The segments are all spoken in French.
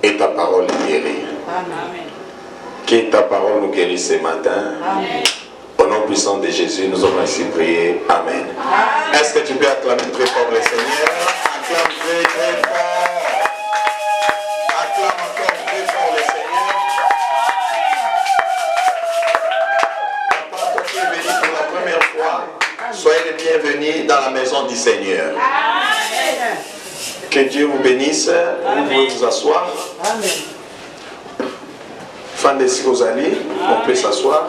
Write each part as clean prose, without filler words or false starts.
et ta parole guérit. Amen. Que ta parole nous guérisse ce matin. Amen. Au nom puissant de Jésus, nous avons ainsi prié. Amen. Est-ce que tu peux acclamer très fort le Seigneur? Acclame très très fort. Acclame encore très fort le Seigneur. Papa, toi qui es venu pour la première fois, soyez les bienvenus dans la maison du Seigneur. Amen. Que Dieu vous bénisse. Vous pouvez vous asseoir. Amen. Fin de Sikosali, on peut s'asseoir.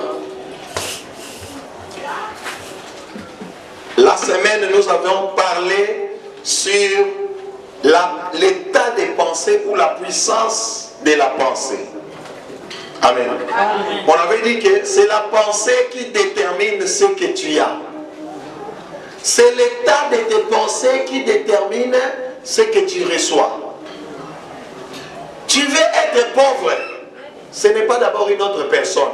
La semaine, nous avons parlé sur l'état des pensées ou la puissance de la pensée. Amen. Amen. On avait dit que c'est la pensée qui détermine ce que tu as. C'est l'état de tes pensées qui détermine ce que tu reçois. Tu veux être pauvre, ce n'est pas d'abord une autre personne.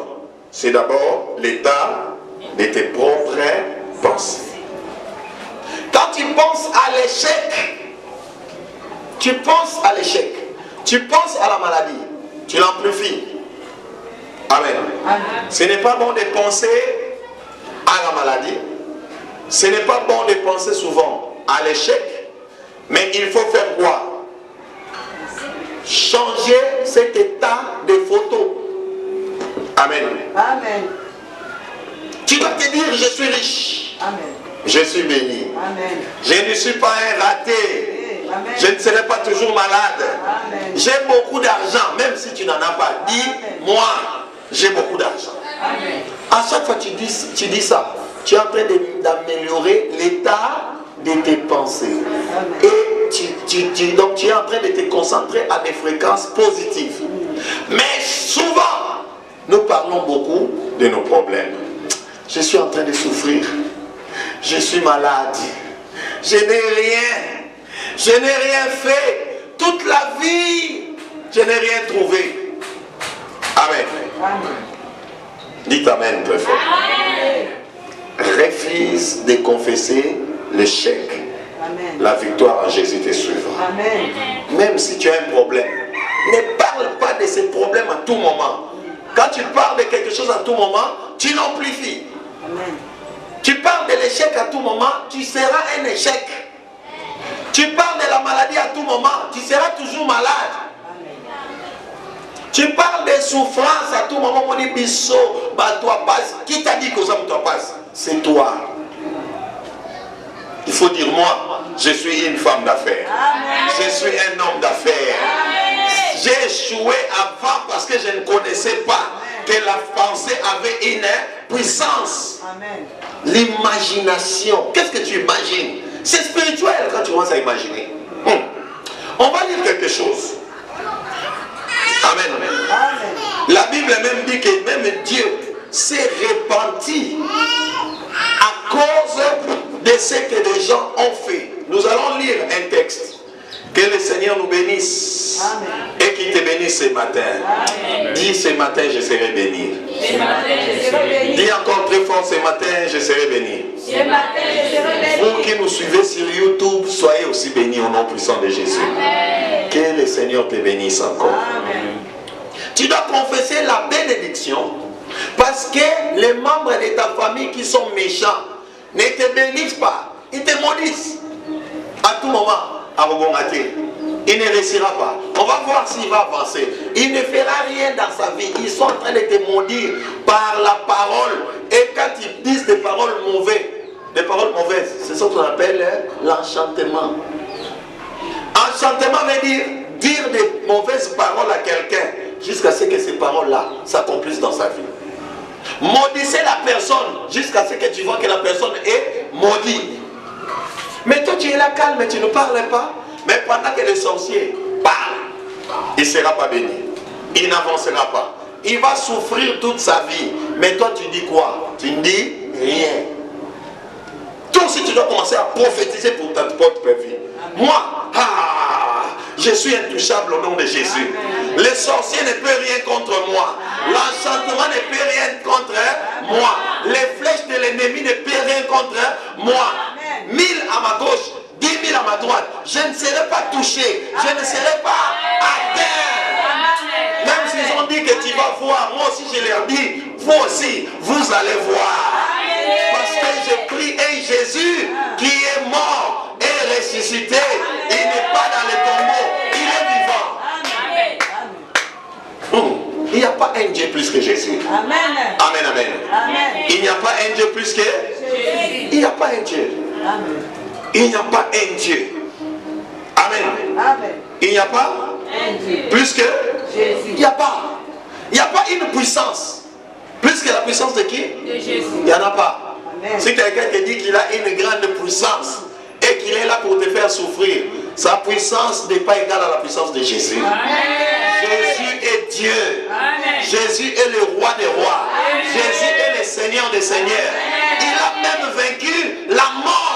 C'est d'abord l'état de tes propres pensées. Quand tu penses à l'échec, tu penses à l'échec, tu penses à la maladie, tu l'amplifies. Amen. Amen. Ce n'est pas bon de penser à la maladie, ce n'est pas bon de penser souvent à l'échec, mais il faut faire quoi? Changer cet état de photo. Amen. Amen. Tu dois te dire, je suis riche. Amen. Je suis béni. Amen. Je ne suis pas un raté. Amen. Je ne serai pas toujours malade. Amen. J'ai beaucoup d'argent, même si tu n'en as pas. Dis, moi, j'ai beaucoup d'argent. Amen. À chaque fois que tu dis ça, tu es en train d'améliorer l'état de tes pensées. Amen. Et donc tu es en train de te concentrer à des fréquences positives. Mais souvent, nous parlons beaucoup de nos problèmes. Je suis en train de souffrir. Je suis malade. Je n'ai rien. Je n'ai rien fait. Toute la vie, je n'ai rien trouvé. Amen. Amen. Dites Amen très fort. Refuse de confesser l'échec. Amen. La victoire en Jésus te suivra. Amen. Même si tu as un problème, ne parle pas de ces problèmes à tout moment. Quand tu parles de quelque chose à tout moment, tu l'amplifies. Amen. Tu parles de l'échec à tout moment, tu seras un échec. Tu parles de la maladie à tout moment, tu seras toujours malade. Tu parles de souffrance à tout moment, on dit bisso, bah toi passe. Qui t'a dit que ça me toi passe? C'est toi. Il faut dire moi, je suis une femme d'affaires. Je suis un homme d'affaires. J'ai échoué avant parce que je ne connaissais pas que la pensée avait une puissance. Amen. L'imagination. Qu'est-ce que tu imagines? C'est spirituel quand tu commences à imaginer. On va lire quelque chose. Amen. Amen. La Bible même dit que même Dieu s'est repenti à cause de ce que les gens ont fait. Nous allons lire un texte. Que le Seigneur nous bénisse. Amen. Et qu'il te bénisse ce matin. Amen. Dis ce matin, je serai béni. Ce matin, je serai béni. Dis encore très fort, ce matin, je serai béni. Ce matin, je serai béni. Vous qui nous suivez sur YouTube, soyez aussi bénis au nom puissant de Jésus. Amen. Que le Seigneur te bénisse encore. Amen. Tu dois confesser la bénédiction parce que les membres de ta famille qui sont méchants ne te bénissent pas. Ils te maudissent. À tout moment, il ne réussira pas. On va voir s'il va avancer. Il ne fera rien dans sa vie. Ils sont en train de te maudire par la parole. Et quand ils disent des paroles mauvaises, c'est ce qu'on appelle l'enchantement. Enchantement veut dire des mauvaises paroles à quelqu'un jusqu'à ce que ces paroles-là s'accomplissent dans sa vie. Maudissez la personne jusqu'à ce que tu vois que la personne est maudite. Mais toi tu es là calme, tu ne parles pas. Mais pendant que le sorcier parle, il ne sera pas béni. Il n'avancera pas. Il va souffrir toute sa vie. Mais toi tu dis quoi? Tu ne dis rien. Toi aussi tu dois commencer à prophétiser pour ta propre vie. Moi, je suis intouchable au nom de Jésus. Le sorcier ne peut rien contre moi. L'enchantement ne peut rien contre moi. Les flèches de l'ennemi ne peuvent rien contre moi. 1000 à ma gauche, 10 000 à ma droite. Je ne serai pas touché. Je ne serai pas il leur dit, vous aussi, vous allez voir. Parce que j'ai pris un Jésus qui est mort et ressuscité. Il n'est pas dans les tombeaux, il est vivant. Il n'y a pas un Dieu plus que Jésus. Amen. Amen, amen. Amen. Il n'y a pas un Dieu plus que Jésus. Il n'y a pas un Dieu. Amen. Il n'y a pas un Dieu. Amen. Amen. Il n'y a pas Un Dieu. plus que Jésus. Il n'y a pas. Il n'y a pas une puissance. Plus que la puissance de qui? De Jésus. Il n'y en a pas. Amen. Si quelqu'un te dit qu'il a une grande puissance et qu'il est là pour te faire souffrir, sa puissance n'est pas égale à la puissance de Jésus. Amen. Jésus est Dieu. Amen. Jésus est le roi des rois. Amen. Jésus est le Seigneur des seigneurs. Il a même vaincu la mort.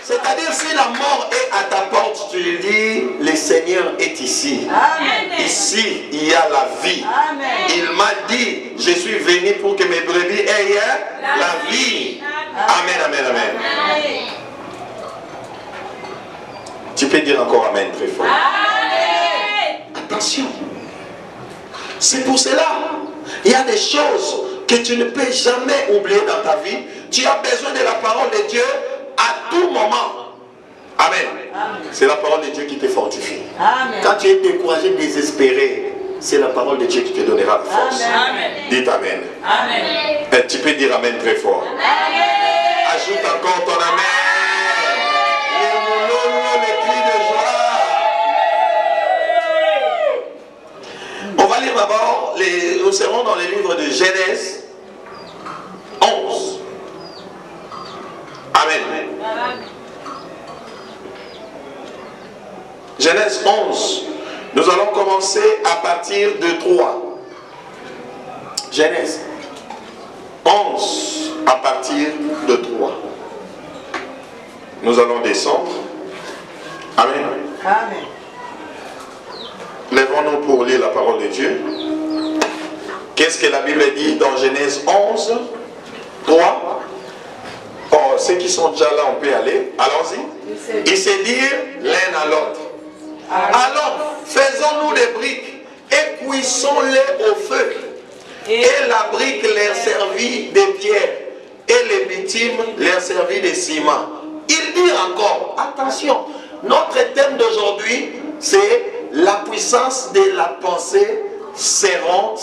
C'est-à-dire, si la mort est à ta porte, tu lui dis, le Seigneur est ici. Amen. Ici, il y a la vie. Amen. Il m'a dit, je suis venu pour que mes brebis aient la vie. Amen, amen, amen. Tu peux dire encore amen très fort. Attention. C'est pour cela, il y a des choses que tu ne peux jamais oublier dans ta vie. Tu as besoin de la parole de Dieu à tout moment. Amen. C'est la parole de Dieu qui te fortifie. Amen. Quand tu es découragé, désespéré, c'est la parole de Dieu qui te donnera la force. Amen. Dites amen. Amen. Tu peux dire amen très fort. Ajoute encore ton amen. Les moulons, les cris de joie. On va lire d'abord, nous serons dans les livres de Genèse 11. Amen. Genèse 11. Nous allons commencer à partir de 3. Genèse 11 à partir de 3. Nous allons descendre. Amen. Amen. Lèvons-nous pour lire la parole de Dieu. Qu'est-ce que la Bible dit dans Genèse 11, 3? Oh, ceux qui sont déjà là, on peut aller. Allons-y. Ils se dirent l'un à l'autre. Alors, faisons-nous des briques et cuisons-les au feu. Et la brique leur servit de pierre et les bitumes leur servit de ciment. Il dit encore, attention, notre thème d'aujourd'hui, c'est la puissance de la pensée selon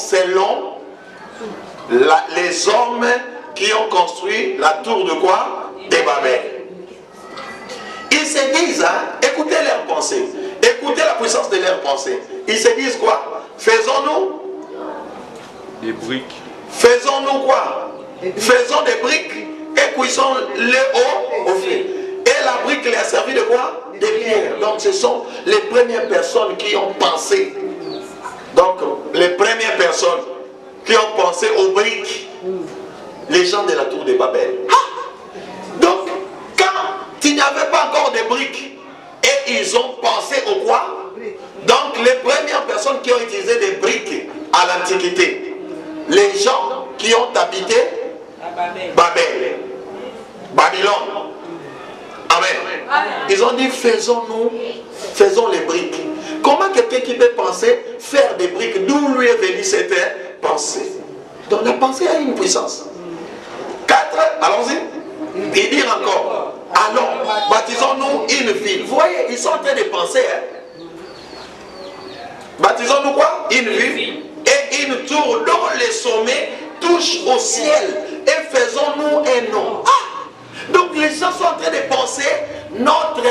les hommes qui ont construit la tour de quoi? De Babel. Ils se disent, écoutez leurs pensées, écoutez la puissance de leurs pensées. Ils se disent quoi? Faisons-nous des briques. Faisons-nous quoi? Faisons des briques et cuisons-les au feu. Et la brique leur a servi de quoi? Des pierres. Donc ce sont les premières personnes qui ont pensé. Donc les premières personnes qui ont pensé aux briques. Les gens de la tour de Babel. Donc quand il n'y avait pas encore de briques et ils ont pensé au quoi? Donc les premières personnes qui ont utilisé des briques à l'Antiquité, les gens qui ont habité Babel, Babylone. Amen. Ils ont dit faisons les briques. Comment quelqu'un qui peut penser faire des briques, d'où lui est venue cette pensée? Donc la pensée a une puissance. 4, allons-y. Et dire encore, allons, baptisons-nous une ville. Vous voyez, ils sont en train de penser. Baptisons-nous quoi? Une ville et une tour dont les sommets touchent au ciel. Et faisons-nous un nom. Donc les gens sont en train de penser notre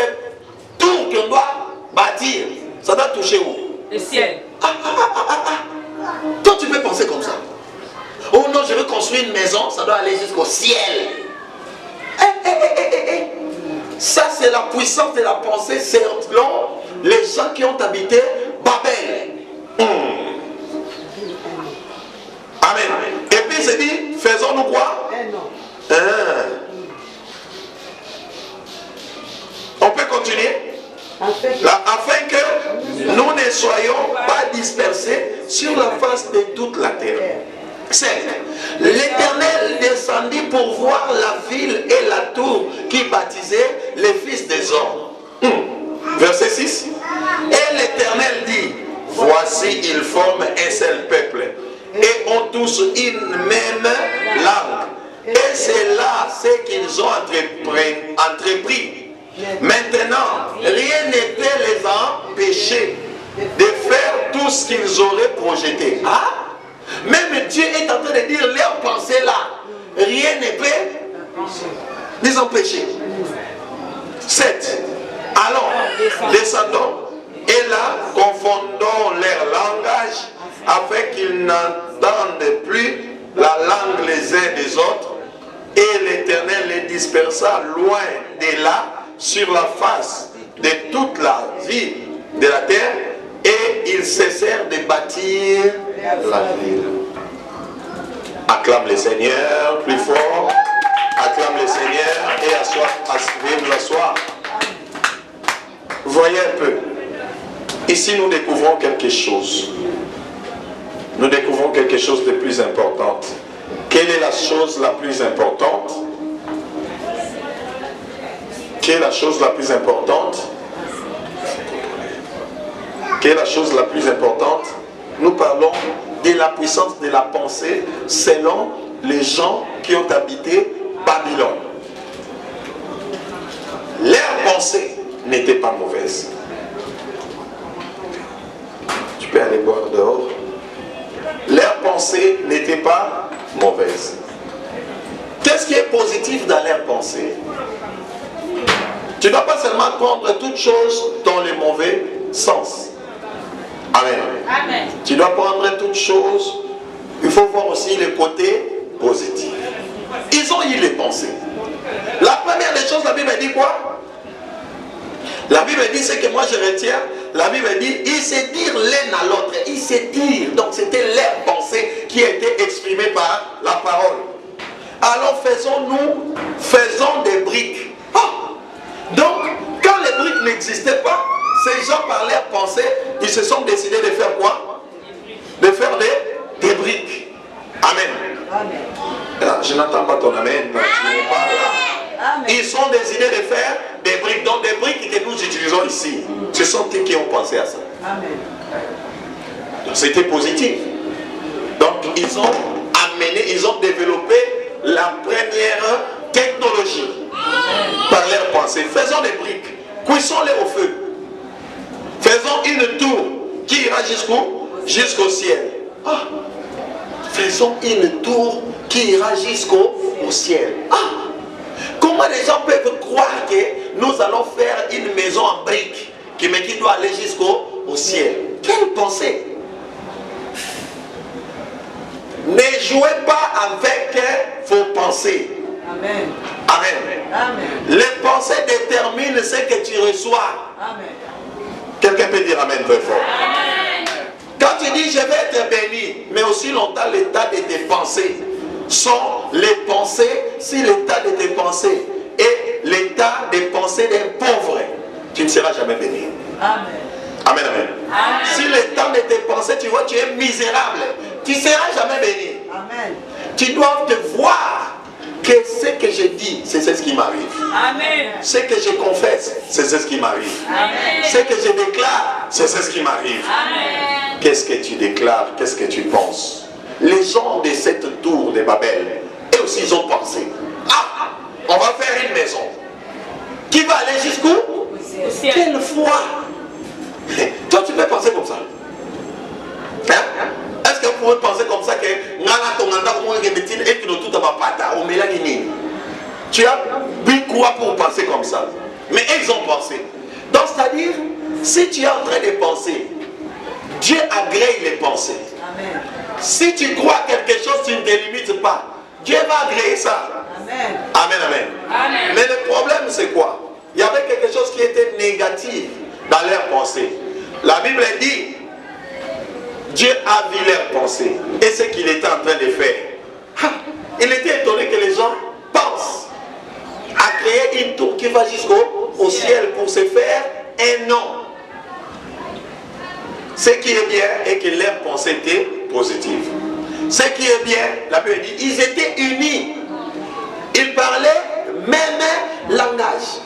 tour qu'on doit bâtir. Ça doit toucher où? Le ciel. Toi tu peux penser comme ça. Oh non, je veux construire une maison, ça doit aller jusqu'au ciel. Ça c'est la puissance de la pensée selon les gens qui ont habité Babel. Amen. Et puis il se dit, faisons-nous quoi? On peut continuer? Afin que nous ne soyons pas dispersés sur la face de toute la terre. 5. L'Éternel descendit pour voir la ville et la tour qui baptisaient les fils des hommes. Verset 6. Et l'Éternel dit, voici ils forment un seul peuple. tous une même langue. Et c'est là ce qu'ils ont entrepris. Maintenant, rien ne peut les empêcher de faire tout ce qu'ils auraient projeté. Ah? Même Dieu est en train de dire leurs pensées là. Rien ne peut les empêcher. 7. Alors, descendons et là, confondons leur langage afin qu'ils n'entendent plus la langue les uns des autres. Et l'Éternel les dispersa loin de là, sur la face de toute la ville de la terre, et ils cessèrent de bâtir la ville. Acclame le Seigneur plus fort, acclame le Seigneur et vive la soir. Voyez un peu, ici nous découvrons quelque chose. Nous découvrons quelque chose de plus important. Quelle est la chose la plus importante? Quelle est la chose la plus importante? Quelle est la chose la plus importante? Nous parlons de la puissance de la pensée selon les gens qui ont habité Babylone. Leur pensée n'était pas mauvaise. Tu peux aller boire dehors. Leur pensée n'était pas mauvaise. Qu'est-ce qui est positif dans leur pensée? Tu ne dois pas seulement prendre toutes choses dans le mauvais sens. Amen. Amen. Tu dois prendre toutes choses. Il faut voir aussi le côté positif. Ils ont eu les pensées. La première des choses, la Bible dit quoi? La Bible dit ce que moi je retiens. La Bible dit, ils se dirent l'un à l'autre. Ils se dirent. Donc c'était leur pensée qui a été exprimée par la parole. Alors faisons des briques. Oh! Donc, quand les briques n'existaient pas, ces gens par leur pensée, ils se sont décidés de faire quoi? De faire des briques. Amen. Amen. Je n'entends pas ton amen. Tu n'es pas là. Amen. Ils sont décidés de faire des briques. Donc des briques que nous utilisons ici, ce sont eux qui ont pensé à ça. Amen. C'était positif. Donc ils ont amené, ils ont développé la première technologie par leur pensée. Faisons des briques, cuissons-les au feu. Faisons une tour qui ira jusqu'au ciel. Ah. Faisons une tour qui ira jusqu'au ciel. Ah. Comment les gens peuvent croire que nous allons faire une maison en briques qui doit aller jusqu'au ciel? Quelle pensée! Ne jouez pas avec vos pensées. Amen. Amen. Amen. Les pensées déterminent ce que tu reçois. Amen. Quelqu'un peut dire amen très fort. Amen. Quand tu dis je vais être béni, mais aussi longtemps l'état de tes pensées sont les pensées, si l'état de tes pensées est l'état des pensées d'un pauvre, tu ne seras jamais béni. Amen. Amen, amen. Amen. Si l'état de tes pensées, tu vois, tu es misérable, tu ne seras jamais béni. Amen. Tu dois te voir que ce que je dis, c'est ce qui m'arrive. Amen. Ce que je confesse, c'est ce qui m'arrive. Amen. Ce que je déclare, c'est ce qui m'arrive. Amen. Qu'est-ce que tu déclares? Qu'est-ce que tu penses? Les gens de cette tour de Babel, eux aussi ils ont pensé. Ah, on va faire une maison qui va aller jusqu'où? Quelle foi! Toi tu peux penser comme ça? Hein? Est-ce que vous pouvez penser comme ça que tu as bu quoi pour penser comme ça? Mais ils ont pensé. Donc c'est-à-dire, si tu es en train de penser, Dieu agrée les pensées. Amen. Si tu crois quelque chose, tu ne te limites pas. Dieu va agréer ça. Amen. Amen, amen. Amen. Mais le problème c'est quoi? Il y avait quelque chose qui était négatif dans leurs pensées. La Bible dit, Dieu a vu leurs pensées et ce qu'il était en train de faire. Il était étonné que les gens pensent à créer une tour qui va jusqu'au ciel pour se faire un nom. Ce qui est bien est que leurs pensées étaient positives. Ce qui est bien, la Bible dit, ils étaient unis. Ils parlaient même langage.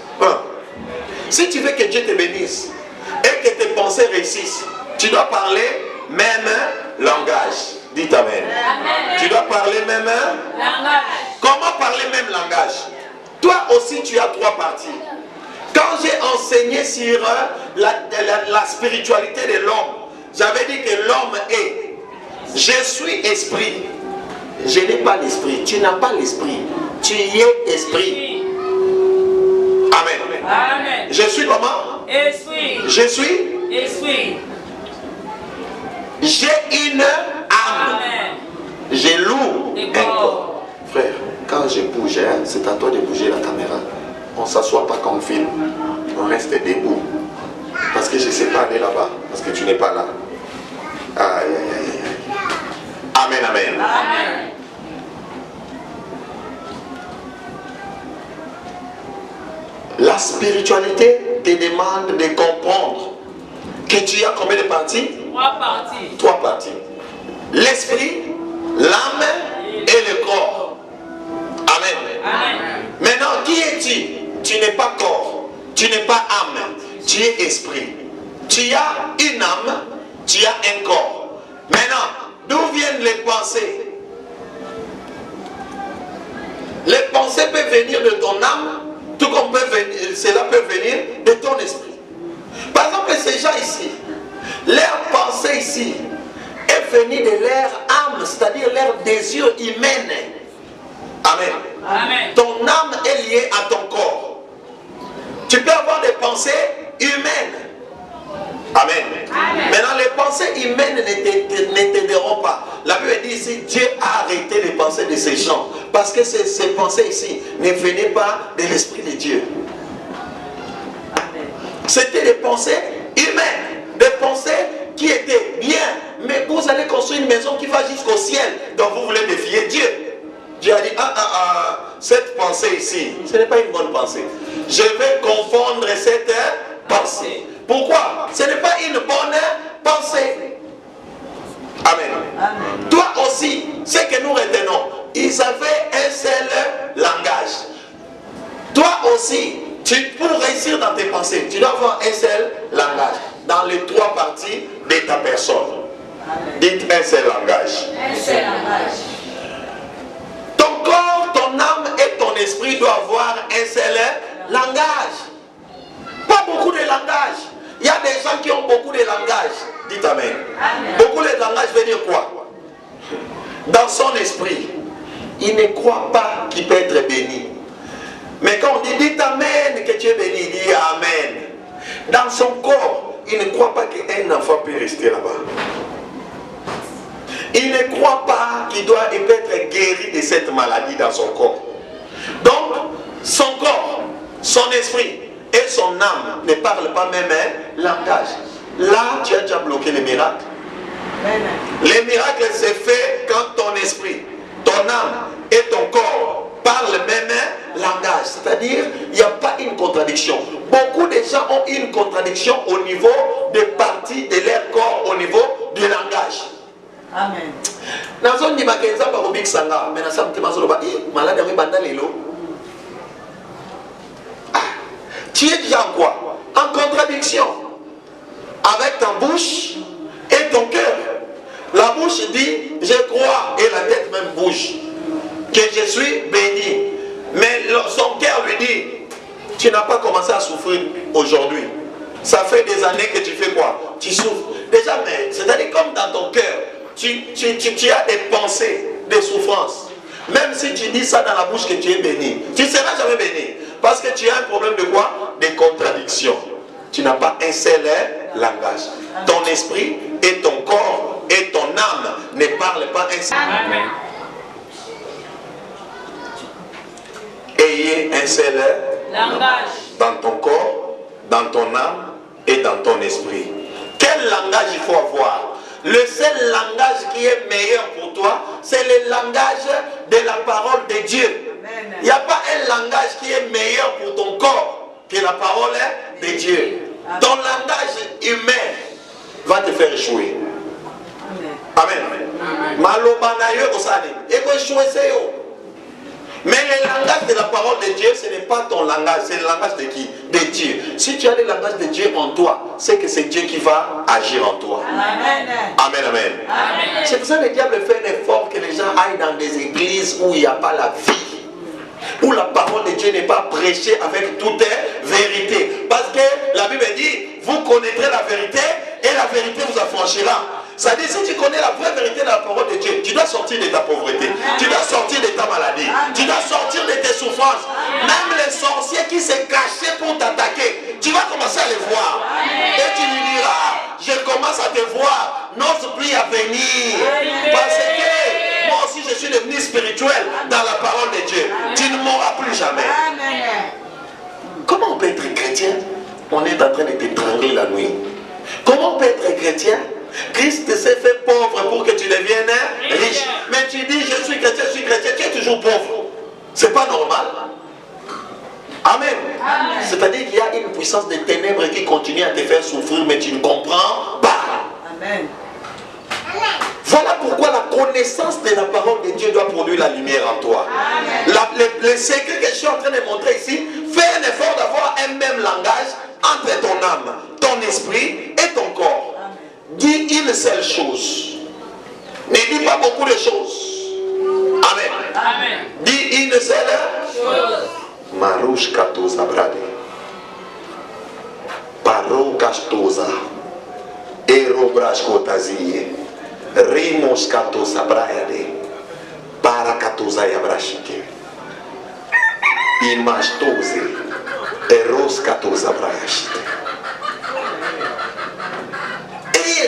Si tu veux que Dieu te bénisse et que tes pensées réussissent, tu dois parler même langage. Dites Amen. Amen. Tu dois parler même Langage. Comment parler même langage? Toi aussi, tu as trois parties. Quand j'ai enseigné sur la spiritualité de l'homme, j'avais dit que l'homme est, je suis esprit. Je n'ai pas l'esprit. Tu n'as pas l'esprit. Tu y es esprit. Amen. Amen. Je suis comment? Esprit. Je suis. Esprit. J'ai une âme. Amen. Je loue Et un corps. Frère, quand je bouge, hein, c'est à toi de bouger la caméra. On ne s'assoit pas comme film. On reste debout. Parce que je ne sais pas aller là-bas. Parce que tu n'es pas là. Aïe, aïe, aïe, aïe. Amen, amen. Amen. La spiritualité te demande de comprendre que tu as combien de parties? Trois parties. Trois parties. L'esprit, l'âme et le corps. Amen. Amen. Maintenant, qui es-tu? Tu n'es pas corps, tu n'es pas âme, tu es esprit. Tu as une âme, tu as un corps. Maintenant, d'où viennent les pensées? Les pensées peuvent venir de ton âme, tout comme cela peut venir de ton esprit. Par exemple, ces gens ici, leur pensée ici est venue de leur âme, c'est-à-dire leur désir humain. Amen. Amen. Ton âme est liée à ton corps. Tu peux avoir des pensées humaines. Amen. Amen. Maintenant, les pensées humaines ne t'aideront pas. La Bible dit ici, Dieu a arrêté les pensées de ces gens. Parce que ces pensées ici ne venaient pas de l'Esprit de Dieu. C'était des pensées humaines. Des pensées qui étaient bien. Mais vous allez construire une maison qui va jusqu'au ciel. Donc vous voulez défier Dieu. Dieu a dit, cette pensée ici, ce n'est pas une bonne pensée. Je vais confondre cette pensée. Pourquoi? Ce n'est pas une bonne pensée. Amen. Amen. Toi aussi, ce que nous retenons, ils avaient un seul langage. Toi aussi, pour réussir dans tes pensées, tu dois avoir un seul langage. Dans les trois parties de ta personne. Amen. Dites un seul langage. Un seul langage. Ton corps, ton âme et ton esprit doivent avoir un seul langage. Pas beaucoup de langages. Il y a des gens qui ont beaucoup de langages. Dites Amen. Amen. Beaucoup de langages veut dire quoi? Dans son esprit, il ne croit pas qu'il peut être béni. Mais quand on dit dites Amen, que tu es béni, il dit Amen. Dans son corps, il ne croit pas qu'un enfant peut rester là-bas. Il ne croit pas qu'il doit être guéri de cette maladie dans son corps. Donc, son corps, son esprit et son âme ne parlent pas même un langage. Là, tu as déjà bloqué les miracles. Les miracles se fait quand ton esprit, ton âme et ton corps parlent le même langage. C'est-à-dire, il n'y a pas une contradiction. Beaucoup de gens ont une contradiction au niveau des parties de leur corps, au niveau du langage. Amen. Tu es déjà en quoi? En contradiction avec ta bouche et ton cœur. La bouche dit je crois et la tête même bouge que je suis béni. Mais son cœur lui dit tu n'as pas commencé à souffrir aujourd'hui. Ça fait des années que tu fais quoi? Tu souffres. Déjà, mais c'est-à-dire comme dans ton cœur, tu as des pensées, des souffrances. Même si tu dis ça dans la bouche que tu es béni, tu ne seras jamais béni. Parce que tu as un problème de quoi? De contradiction. Tu n'as pas un seul langage. Ton esprit et ton corps et ton âme ne parlent pas un seul langage. Ayez un seul langage dans ton corps, dans ton âme et dans ton esprit. Quel langage il faut avoir? Le seul langage qui est meilleur pour toi, c'est le langage de la parole de Dieu. Il n'y a pas un langage qui est meilleur pour ton corps que la parole de Dieu. Ton langage humain va te faire échouer. Amen. Malobanayo osani. Eko échouer c'est yo. Mais le langage de la parole de Dieu, ce n'est pas ton langage, c'est le langage de qui? De Dieu. Si tu as le langage de Dieu en toi, c'est que c'est Dieu qui va agir en toi. Amen. Amen, amen. C'est pour ça que le diable fait un effort que les gens aillent dans des églises où il n'y a pas la vie, où la parole de Dieu n'est pas prêchée avec toute vérité. Parce que la Bible dit, vous connaîtrez la vérité et la vérité vous affranchira. C'est-à-dire, si tu connais la vraie vérité de la parole de Dieu, tu dois sortir de ta pauvreté, tu dois sortir de ta maladie, tu dois sortir de tes souffrances. Même les sorciers qui se cachaient pour t'attaquer, tu vas commencer à les voir. Et tu lui diras, je commence à te voir, n'ose plus à venir. Parce que moi aussi je suis devenu spirituel dans la parole de Dieu. Tu ne mourras plus jamais. Comment on peut être chrétien? On est en train de t'étrangler la nuit. Comment on peut être chrétien? Christ s'est fait pauvre pour que tu deviennes riche. Mais tu dis, je suis chrétien, tu es toujours pauvre. C'est pas normal. Amen. C'est-à-dire qu'il y a une puissance de ténèbres qui continue à te faire souffrir, mais tu ne comprends pas. Amen. Voilà pourquoi la connaissance de la parole de Dieu doit produire la lumière en toi. Le secret que je suis en train de montrer ici, fais un effort d'avoir un même langage entre ton âme, ton esprit et ton corps. Dis une seule chose. Ne dis pas beaucoup de choses. Amen. Dis une seule chose. Marouche katoza brade. Paro kastoza. Erobrash kotaziye. Rimos katoza brade. Para katoza yabrashike. Imastoze. Eros katoza brashite.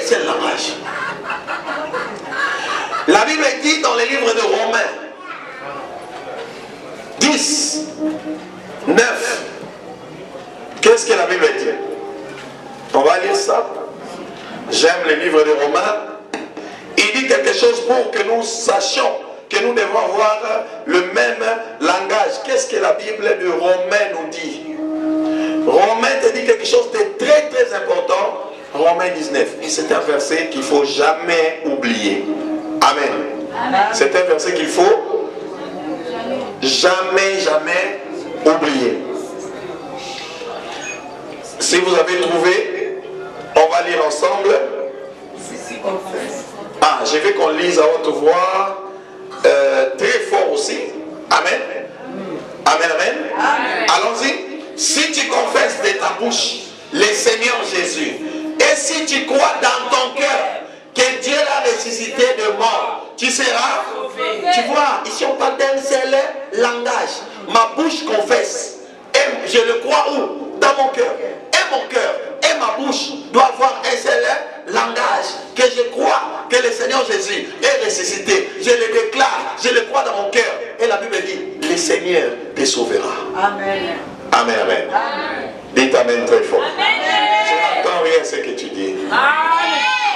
C'est le langage. La Bible dit dans les livres de Romains 10, 9. Qu'est-ce que la Bible dit? On va lire ça. J'aime les livres de Romains. Il dit quelque chose pour que nous sachions que nous devons avoir le même langage. Qu'est-ce que la Bible de Romains nous dit? Romains te dit quelque chose de très très important. Romains 19. Et c'est un verset qu'il ne faut jamais oublier. Amen. C'est un verset qu'il faut jamais oublier. Si vous avez trouvé, on va lire ensemble. Ah, je veux qu'on lise à haute voix, très fort aussi. Amen. Amen. Allons-y. Si tu confesses de ta bouche le Seigneur Jésus, et si tu crois dans ton cœur que Dieu l'a ressuscité de mort, tu seras sauvé. Tu vois, ici on parle d'un seul langage. Ma bouche confesse. Et je le crois où? Dans mon cœur. Et mon cœur et ma bouche doivent avoir un seul langage. Que je crois que le Seigneur Jésus est ressuscité. Je le déclare, je le crois dans mon cœur. Et la Bible dit, le Seigneur te sauvera. Amen. Amen. Dites Amen très fort. Je n'entends rien ce que tu dis.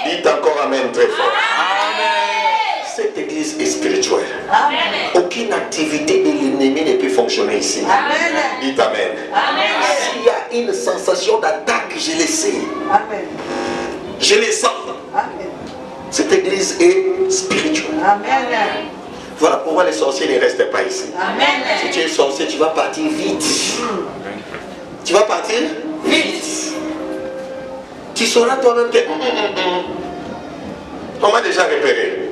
Dites encore Amen très fort. Cette église est spirituelle. Aucune activité de l'ennemi ne peut fonctionner ici. Dites Amen. S'il y a une sensation d'attaque, je le sais. Je le sens. Cette église est spirituelle. Voilà pourquoi les sorciers ne restent pas ici. Si tu es sorcier, tu vas partir vite. Tu vas partir vite. Tu sauras toi-même que on m'a déjà repéré.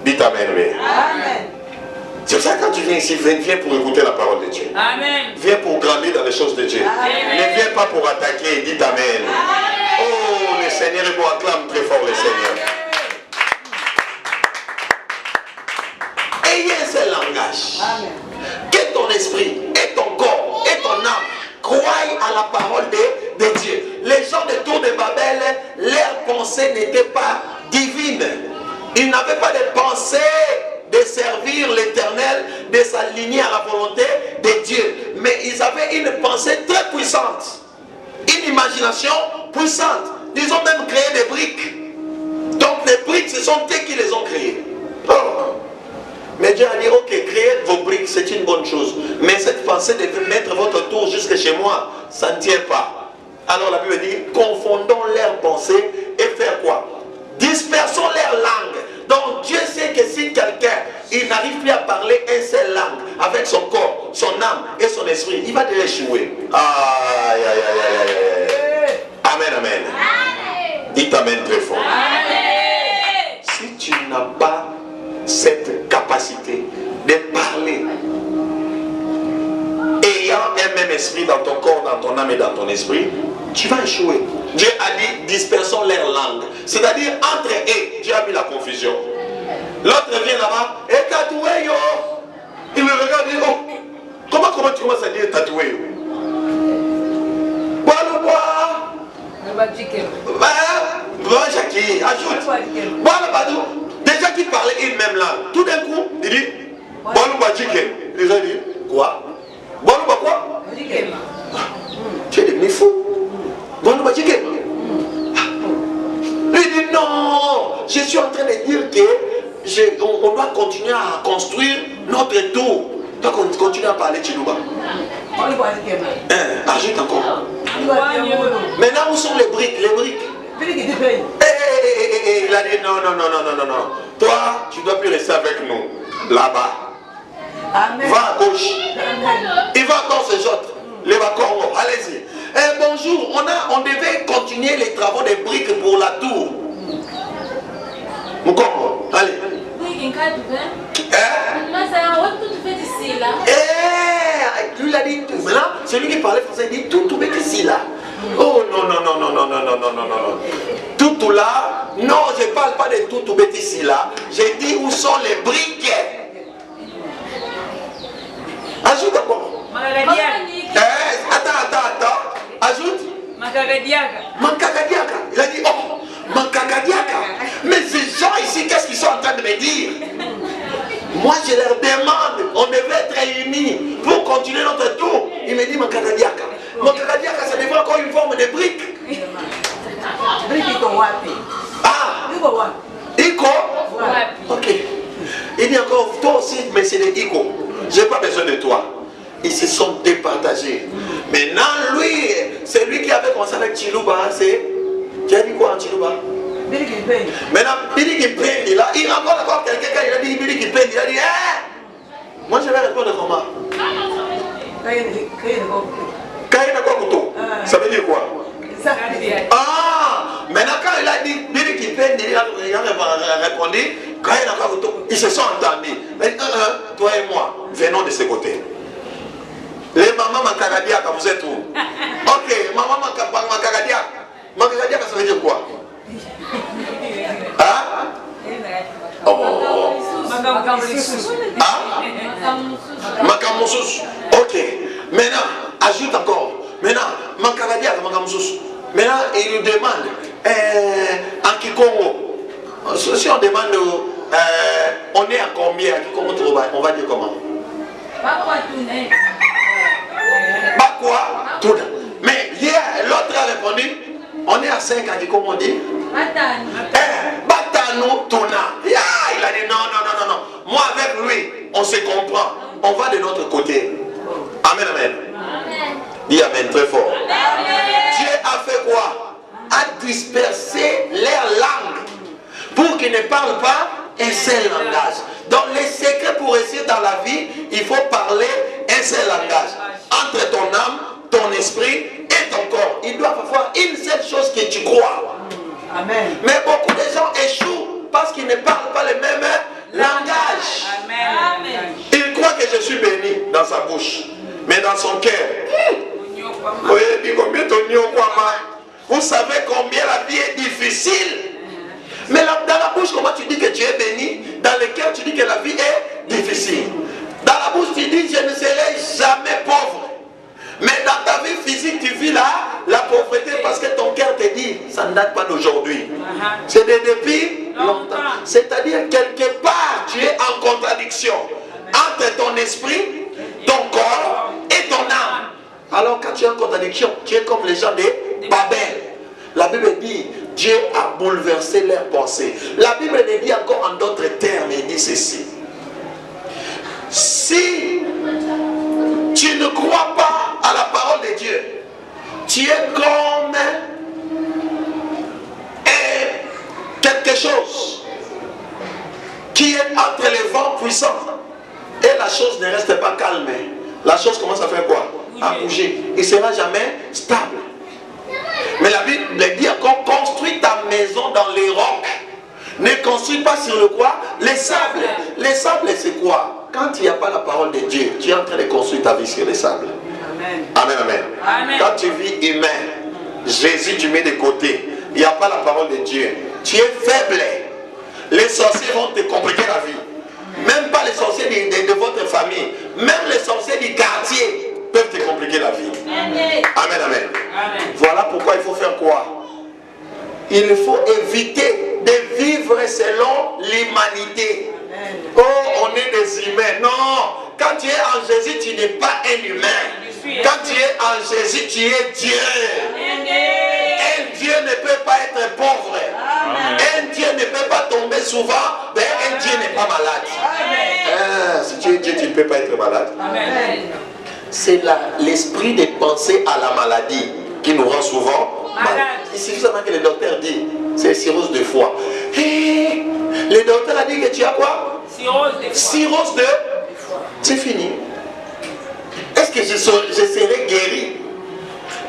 Dites Amen. C'est pour ça que quand tu viens ici, viens pour écouter la parole de Dieu. Viens pour grandir dans les choses de Dieu. Ne viens pas pour attaquer. Dites Amen. Oh, le Seigneur est bon. Acclame très fort le Seigneur. Ayez ce langage. Que ton esprit et ton corps et ton âme croient à la parole de Dieu. Les gens de Tour de Babel, leurs pensées n'étaient pas divines. Ils n'avaient pas de pensée de servir l'Éternel, de s'aligner à la volonté de Dieu. Mais ils avaient une pensée très puissante. Une imagination puissante. Ils ont même créé des briques. Donc les briques, ce sont eux qui les ont créées. Oh. Mais Dieu a dit, ok, créez vos briques, c'est une bonne chose. Mais cette pensée de mettre votre tour jusque chez moi, ça ne tient pas. Alors la Bible dit, confondons leurs pensées et faire quoi? Dispersons leurs langues. Donc Dieu sait que si quelqu'un, il n'arrive plus à parler une seule langue avec son corps, son âme et son esprit, il va déjà échouer. Aïe, aïe, aïe, aïe, aïe, aïe. Amen, amen. Dites amen très fort. Si tu n'as pas cette capacité de parler, ayant un même esprit dans ton corps, dans ton âme et dans ton esprit, tu vas échouer. Dieu a dit dispersons leur langue. C'est-à-dire entre eux, Dieu a mis la confusion. L'autre vient là-bas, et tatoué yo. Il me regarde et dit, oh, comment tu commences à dire tatoué yo? Bois le bois. Va Jackie, ajoute. Bois le badou. Déjà qui parlait une même langue. Tout d'un coup, il dit, bois le bois jiké. Les gens disent, quoi? Bois le bois quoi? Tu es devenu fou. Bois le bois jiké. Lui dit non, je suis en train de dire que on doit continuer à construire notre tour. Donc on continue à parler Chiluba. Ajoute encore. Maintenant où sont les briques? Les briques. Il a dit non. Toi, tu ne dois plus rester avec nous. Là-bas. Va à gauche. Il va encore se jeter. Les Congo. Allez-y. Bonjour, on devait continuer les travaux des briques pour la tour. Mukongo, allez. Lui il a dit tout. Maintenant, celui qui parlait français dit tout ici là. Oh non. Tout là. Non, je ne parle pas de tout ici là. J'ai dit où sont les briques. Ajoute encore. Attends. Ajoute. Mankakadiaka. Il a dit, oh, Mankakadiaka. Mais ces gens ici, qu'est-ce qu'ils sont en train de me dire? Moi, je leur demande, on devait être réunis pour continuer notre tour. Il me dit Mankakadiaka. Mankakadiaka, ça devrait encore une forme de brique. Ah, Iko. Ok. Il dit encore, toi aussi, mais c'est des Iko. Je n'ai pas besoin de toi. Ils se sont départagés. Maintenant, lui, c'est lui qui avait commencé avec Chiluba. Tu as dit quoi en Chiluba? Maintenant, Billy qui peine, il rencontre encore quelqu'un, il a dit Billy qui peine, il a dit moi je vais répondre comment? Kaïna Kokuto. Ça veut dire quoi? Ah, maintenant quand il a dit Billy qui peine, il a répondu Kaïna Kokuto. Ils se sont entendus. Toi et moi, venons de ce côté. Les mamans Mankagadiaka, vous êtes où? Ok, maman Mankagadiaka. Mankagadiaka, ça veut dire quoi? Hein? Oh. Makamusus. Ok. Maintenant, ajoute encore. Maintenant, Mankagadiaka, Makamusus. Maintenant, il nous demande en Kikongo. Si on demande, on est à combien? On va dire comment? Quoi? Tout. Mais hier, l'autre a répondu, on est à 5 ans, comment on dit? Batano Tona. Il a dit non. Moi avec lui, on se comprend. On va de notre côté. Amen. Dis amen très fort. Dieu a fait quoi? A dispersé leur langue pour qu'ils ne parlent pas un seul langage. Donc les secrets pour réussir dans la vie, il faut parler un seul langage. Entre ton âme, ton esprit et ton corps. Il doit avoir une seule chose que tu crois. Amen. Mais beaucoup de gens échouent parce qu'ils ne parlent pas le même langage. Amen. Il croit que je suis béni dans sa bouche, mais dans son cœur. Vous savez combien la vie est difficile. Mais dans la bouche, comment tu dis que tu es béni? Dans le cœur, tu dis que la vie est difficile. Dans la bouche, tu dis je ne serai jamais pauvre. Mais dans ta vie physique, tu vis la pauvreté parce que ton cœur te dit, ça ne date pas d'aujourd'hui. C'est depuis longtemps. C'est-à-dire, quelque part, tu es en contradiction entre ton esprit, ton corps et ton âme. Alors, quand tu es en contradiction, tu es comme les gens de Babel. La Bible dit, Dieu a bouleversé leurs pensées. La Bible dit encore en d'autres termes, il dit ceci. Si tu ne crois pas à la parole de Dieu, tu es comme quelque chose qui est entre les vents puissants. Et la chose ne reste pas calme. La chose commence à faire quoi? À bouger. Il ne sera jamais stable. Mais la Bible dit encore, construis ta maison dans les rocs. Ne construis pas sur le quoi? Les sables. Les sables, c'est quoi? Quand il n'y a pas la parole de Dieu, tu es en train de construire ta vie sur les sables. Amen. Amen, amen. Amen. Quand tu vis humain, Jésus, tu mets de côté. Il n'y a pas la parole de Dieu. Tu es faible. Les sorciers vont te compliquer la vie. Même pas les sorciers de votre famille. Même les sorciers du quartier peuvent te compliquer la vie. Amen, amen. Amen. Voilà pourquoi il faut faire quoi? Il faut éviter de vivre selon l'humanité. Oh, on est des humains. Non, quand tu es en Jésus, tu n'es pas un humain. Quand tu es en Jésus, tu es Dieu. Un Dieu ne peut pas être pauvre. Un Dieu ne peut pas tomber souvent. Mais un Dieu n'est pas malade. Si tu es Dieu, tu ne peux pas être malade. C'est l'esprit de penser à la maladie qui nous rend souvent malades. Il suffit seulement que le docteur dit, c'est cirrhose de foie. Hey, le docteur a dit que tu as quoi? Cirrhose de foie. Cirrhose de foie. C'est fini. Est-ce que je serai guéri?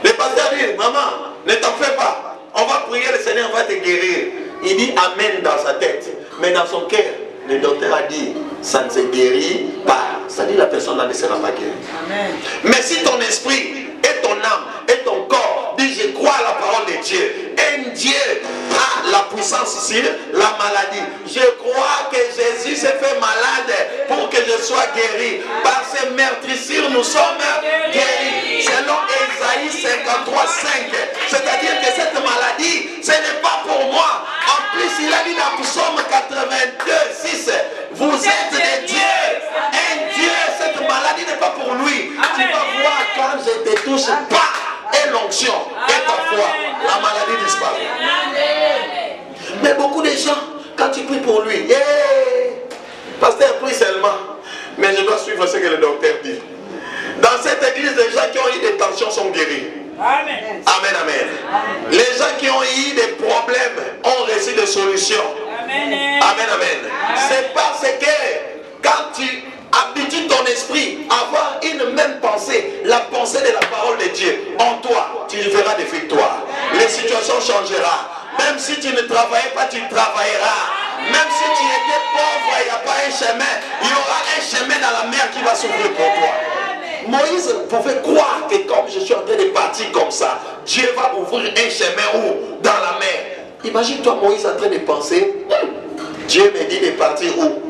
Le pasteur dit, maman, ne t'en fais pas. On va prier, le Seigneur va te guérir. Il dit amen dans sa tête. Mais dans son cœur, le docteur a dit, ça ne se guérit pas. Ça dit la personne là ne sera pas guérie. Amen. Mais si ton esprit et ton âme et ton corps disent je crois à la parole de Dieu, un Dieu a la puissance sur la maladie. Je crois que Jésus s'est fait malade pour que je sois guéri. Par ses meurtrissures nous sommes guéris. Selon Ésaïe 53:5. C'est-à-dire que cette maladie, ce n'est pas pour moi. En plus, il a dit dans Psaume 82:6, vous êtes des dieux. Un Dieu, cette maladie n'est pas pour lui. Tu vas voir quand je te touche pas et l'onction et ta foi, la maladie disparaît. Mais beaucoup de gens, quand tu pries pour lui, pasteur, prie seulement. Mais je dois suivre ce que le docteur dit. Dans cette église, les gens qui ont eu des tensions sont guéris. Amen. Amen, amen. Les gens qui ont eu des problèmes ont reçu des solutions. Amen, amen. C'est parce que quand tu habitues ton esprit à avoir une même pensée, la pensée de la parole de Dieu en toi, tu verras des victoires. Les situations changeront. Même si tu ne travaillais pas, tu travailleras. Même si tu étais pauvre, il n'y a pas un chemin. Il y aura un chemin dans la mer qui va s'ouvrir pour toi. Moïse pouvait croire que comme je suis en train de partir comme ça, Dieu va ouvrir un chemin où? Dans la mer. Imagine-toi Moïse en train de penser, Dieu me dit de partir où?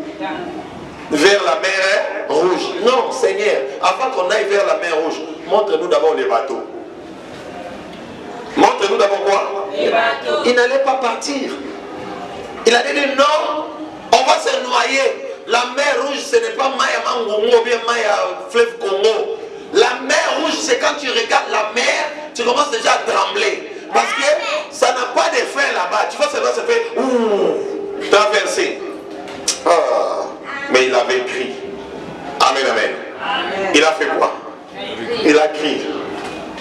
Vers la mer rouge. Non, Seigneur, avant qu'on aille vers la mer rouge, montre-nous d'abord les bateaux. Montre-nous d'abord quoi? Les bateaux. Il n'allait pas partir. Il a dit non, on va se noyer. La mer rouge, ce n'est pas Maya Mangongo ou bien Maya Fleuve Congo. La mer rouge, c'est quand tu regardes la mer, tu commences déjà à trembler. Parce que ça n'a pas de frein là-bas. Tu vois, ça se fait traverser. Mais il avait crié. Amen, amen. Il a fait quoi? Il a crié.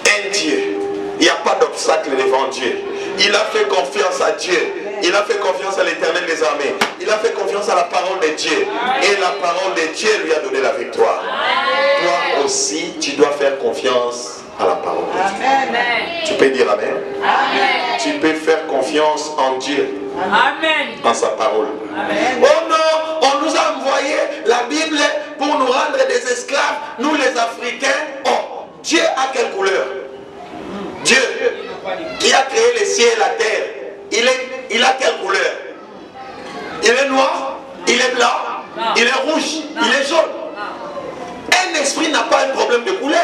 Un Dieu. Il n'y a pas d'obstacle devant Dieu. Il a fait confiance à Dieu. Il a fait confiance à l'Éternel des armées. Il a fait confiance à la parole de Dieu. Et la parole de Dieu lui a donné la victoire. Toi aussi, tu dois faire confiance à la parole de Dieu. Amen. Tu peux dire Amen. Amen. Tu peux faire confiance en Dieu. Amen. En sa parole. Amen. Oh non, on nous a envoyé la Bible pour nous rendre des esclaves, nous les Africains. Oh, Dieu a quelle couleur? Dieu qui a créé les cieux et la terre, il a quelle couleur? Il est noir, il est blanc, il est rouge, il est jaune. Un esprit n'a pas un problème de couleur.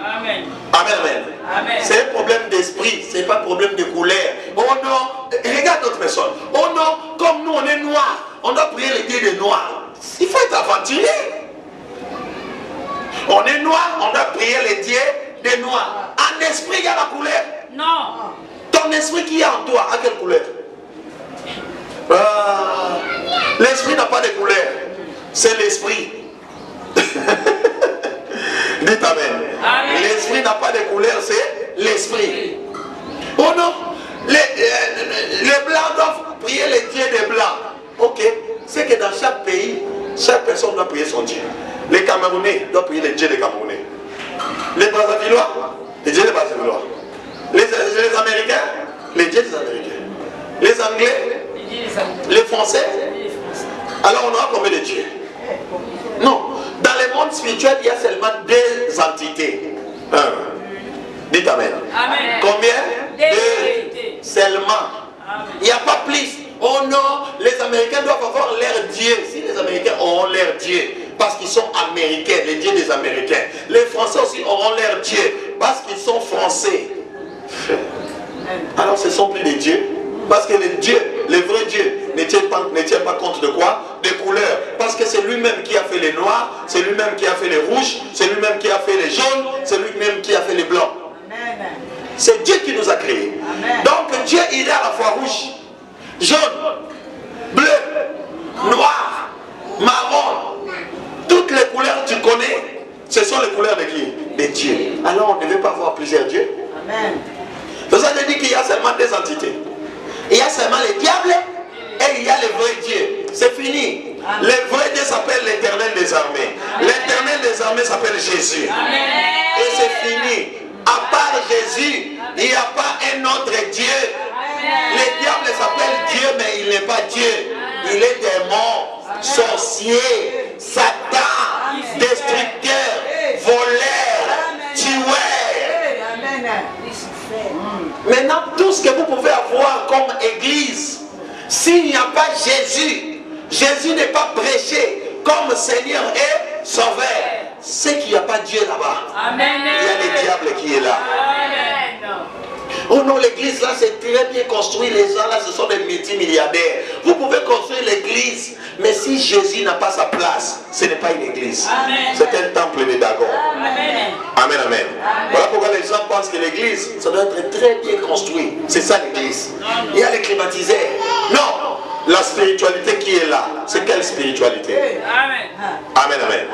Amen. Amen, amen. Amen. C'est un problème d'esprit, c'est pas un problème de couleur. Oh non, regarde d'autres personnes. Oh non, comme nous on est noirs, on doit prier les dieux des noirs. Il faut être aventurier. On est noir, on doit prier les dieux des noirs. En esprit, il y a la couleur. Non. Ton esprit qui est en toi, à quelle couleur? L'esprit n'a pas de couleur. C'est l'esprit. Dites amen. L'esprit n'a pas de couleur, c'est l'esprit. Oh non, les blancs doivent prier les dieux des blancs. Ok, c'est que dans chaque Anglais, Il dit les Anglais. les Français. Il dit les Français. Alors on aura combien de dieux? Non. Dans le monde spirituel, il y a seulement deux entités. Dites Amen. Amen. Combien? Deux. Seulement. Amen. Il n'y a pas plus. Oh non, les Américains doivent avoir leur Dieu. Si les Américains auront leur Dieu, parce qu'ils sont Américains, les dieux des Américains. Les Français aussi auront leur Dieu, parce qu'ils sont Français. Alors ce ne sont plus des dieux. Parce que les dieux, les vrais dieux, ne tiennent pas compte de quoi? Des couleurs. Parce que c'est lui-même qui a fait les noirs, c'est lui-même qui a fait les rouges, c'est lui-même qui a fait les jaunes, c'est lui-même qui a fait les blancs. C'est Dieu qui nous a créés. Donc Dieu, il est à la fois rouge, jaune, bleu, noir, marron. Toutes les couleurs que tu connais, ce sont les couleurs de qui? De Dieu. Alors on ne devait pas avoir plusieurs dieux. Amen. C'est ça que je dis qu'il y a seulement deux entités. Il y a seulement les diables et il y a les vrais dieux. C'est fini. Amen. Le vrai Dieu s'appelle l'Éternel des armées. L'Éternel des armées s'appelle Jésus. Amen. Et c'est fini. À part Jésus, il n'y a pas un autre Dieu. Le diable s'appelle Dieu, mais il n'est pas Dieu. Il est démon, sorcier, Satan, destructeur, voleur, tueur. Maintenant, tout ce que vous pouvez avoir comme église, s'il n'y a pas Jésus, Jésus n'est pas prêché comme Seigneur et Sauveur, c'est qu'il n'y a pas Dieu là-bas. Amen. Il y a le diable qui est là. Amen. Oh non, l'église là c'est très bien construit, les gens là ce sont des multimilliardaires. Vous pouvez construire l'église, mais si Jésus n'a pas sa place, ce n'est pas une église. C'est un temple de Dagon. Amen. Amen, amen. Voilà pourquoi les gens pensent que l'église, ça doit être très bien construit. C'est ça l'église. Il y a les climatiseurs. Non, la spiritualité qui est là, c'est quelle spiritualité? Amen. Amen, amen.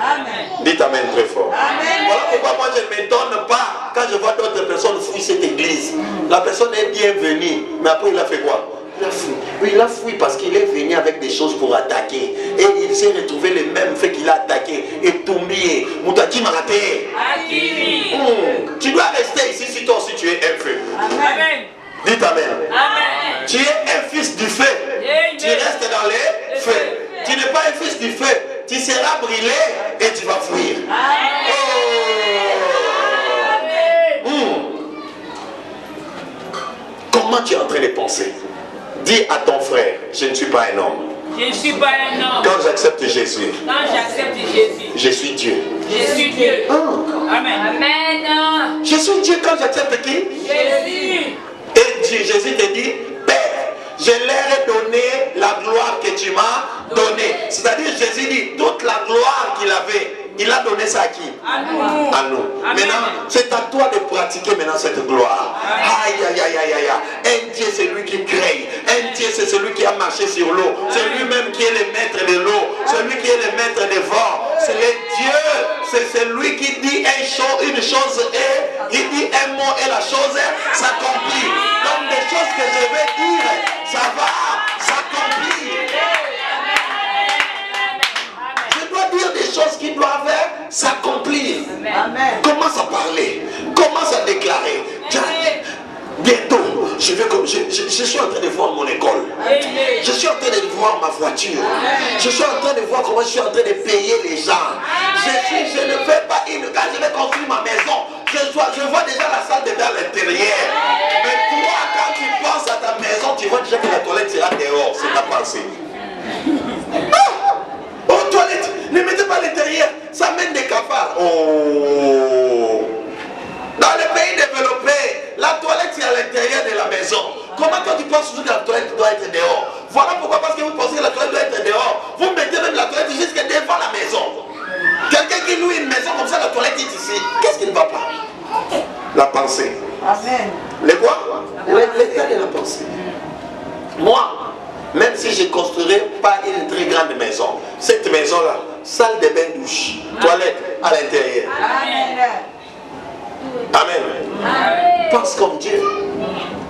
Dites amen très fort. Voilà pourquoi moi je ne m'étonne pas quand je vois d'autres personnes fouiller cette église. La personne est bienvenue, mais après il a fait quoi? Il a fui. Oui, il a fui parce qu'il est venu avec des choses pour attaquer. Et il s'est retrouvé les mêmes faits qu'il a attaqué. Et tombé. Moutaki m'a raté. Tu dois rester ici si toi aussi tu es un feu. Amen. Dites amen. Amen. Tu es un fils du feu. Tu restes dans les feux. Tu n'es pas un fils du feu. Tu seras brûlé et tu vas fuir. Comment tu es en train de penser? Dis à ton frère, je ne suis pas un homme. Je ne suis pas un homme. Quand j'accepte Jésus, Quand j'accepte Jésus, je suis Dieu. je suis Dieu. Amen. Amen. Je suis Dieu quand j'accepte qui? Jésus. Et Dieu, Jésus te dit, Père, je leur ai donné la gloire que tu m'as donnée. C'est-à-dire, Jésus dit, toute la gloire qu'il avait, il a donné ça à qui? À nous. À nous. Amen. Maintenant, c'est à toi de pratiquer maintenant cette gloire. Aïe, aïe, aïe, aïe, aïe. Un Dieu, c'est lui qui crée. Un Dieu, c'est celui qui a marché sur l'eau. C'est lui-même qui est le maître de l'eau. Celui qui est le maître des vents. C'est le Dieu. C'est celui qui dit une chose et il dit un mot et la chose s'accomplit. Donc, des choses que je vais dire, ça va s'accomplir. Je dois dire des choses qui doivent s'accomplir. Commence à parler. Commence à déclarer. Bientôt, je suis en train de voir mon école. Je suis en train de voir ma voiture. Je suis en train de voir comment je suis en train de payer les gens. Je ne fais pas quand je vais construire ma maison, je vois déjà la salle de bain à l'intérieur. Mais toi, quand tu penses à ta maison, tu vois déjà que la toilette sera dehors. C'est ta pensée. Aux toilettes, ne mettez pas à l'intérieur. Ça mène des cafards. Oh. Dans les pays développés, la toilette c'est à l'intérieur de la maison. Comment toi tu penses toujours que la toilette doit être dehors? Voilà pourquoi, parce que vous pensez que la toilette doit être dehors. Vous mettez même la toilette jusque devant la maison. Quelqu'un qui loue une maison comme ça, la toilette est ici. Qu'est-ce qui ne va pas? La pensée. Amen. Les quoi? L'état de la pensée. Moi, même si je ne construirais pas une très grande maison, cette maison-là, salle de bain douche, toilette à l'intérieur. Amen. Amen. Pense comme Dieu.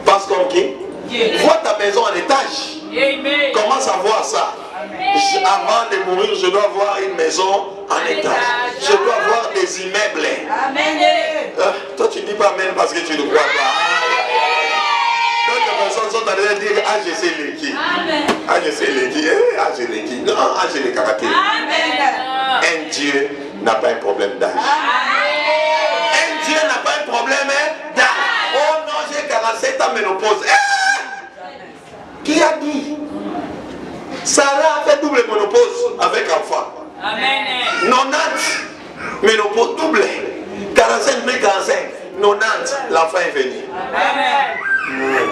Pense comme qui? Dieu. Vois ta maison en étage. Amen. Commence à voir ça. Avant de mourir, je dois avoir une maison en étage. Je dois avoir des immeubles. Amen. Toi, tu ne dis pas Amen parce que tu ne crois pas. D'autres personnes sont en train de dire, ah, je sais les qui. Ah, je sais les qui. Ah, je les qui. Non, ah, je les caractères. Un Dieu n'a pas un problème d'âge. Un Dieu n'a pas un problème d'âge. Oh non, j'ai 47 ans ménopause. Qui a dit? Sarah a fait double ménopause avec enfant. Amen. 90 ménopause double. 45 plus 45. 90, l'enfant est venu. Amen.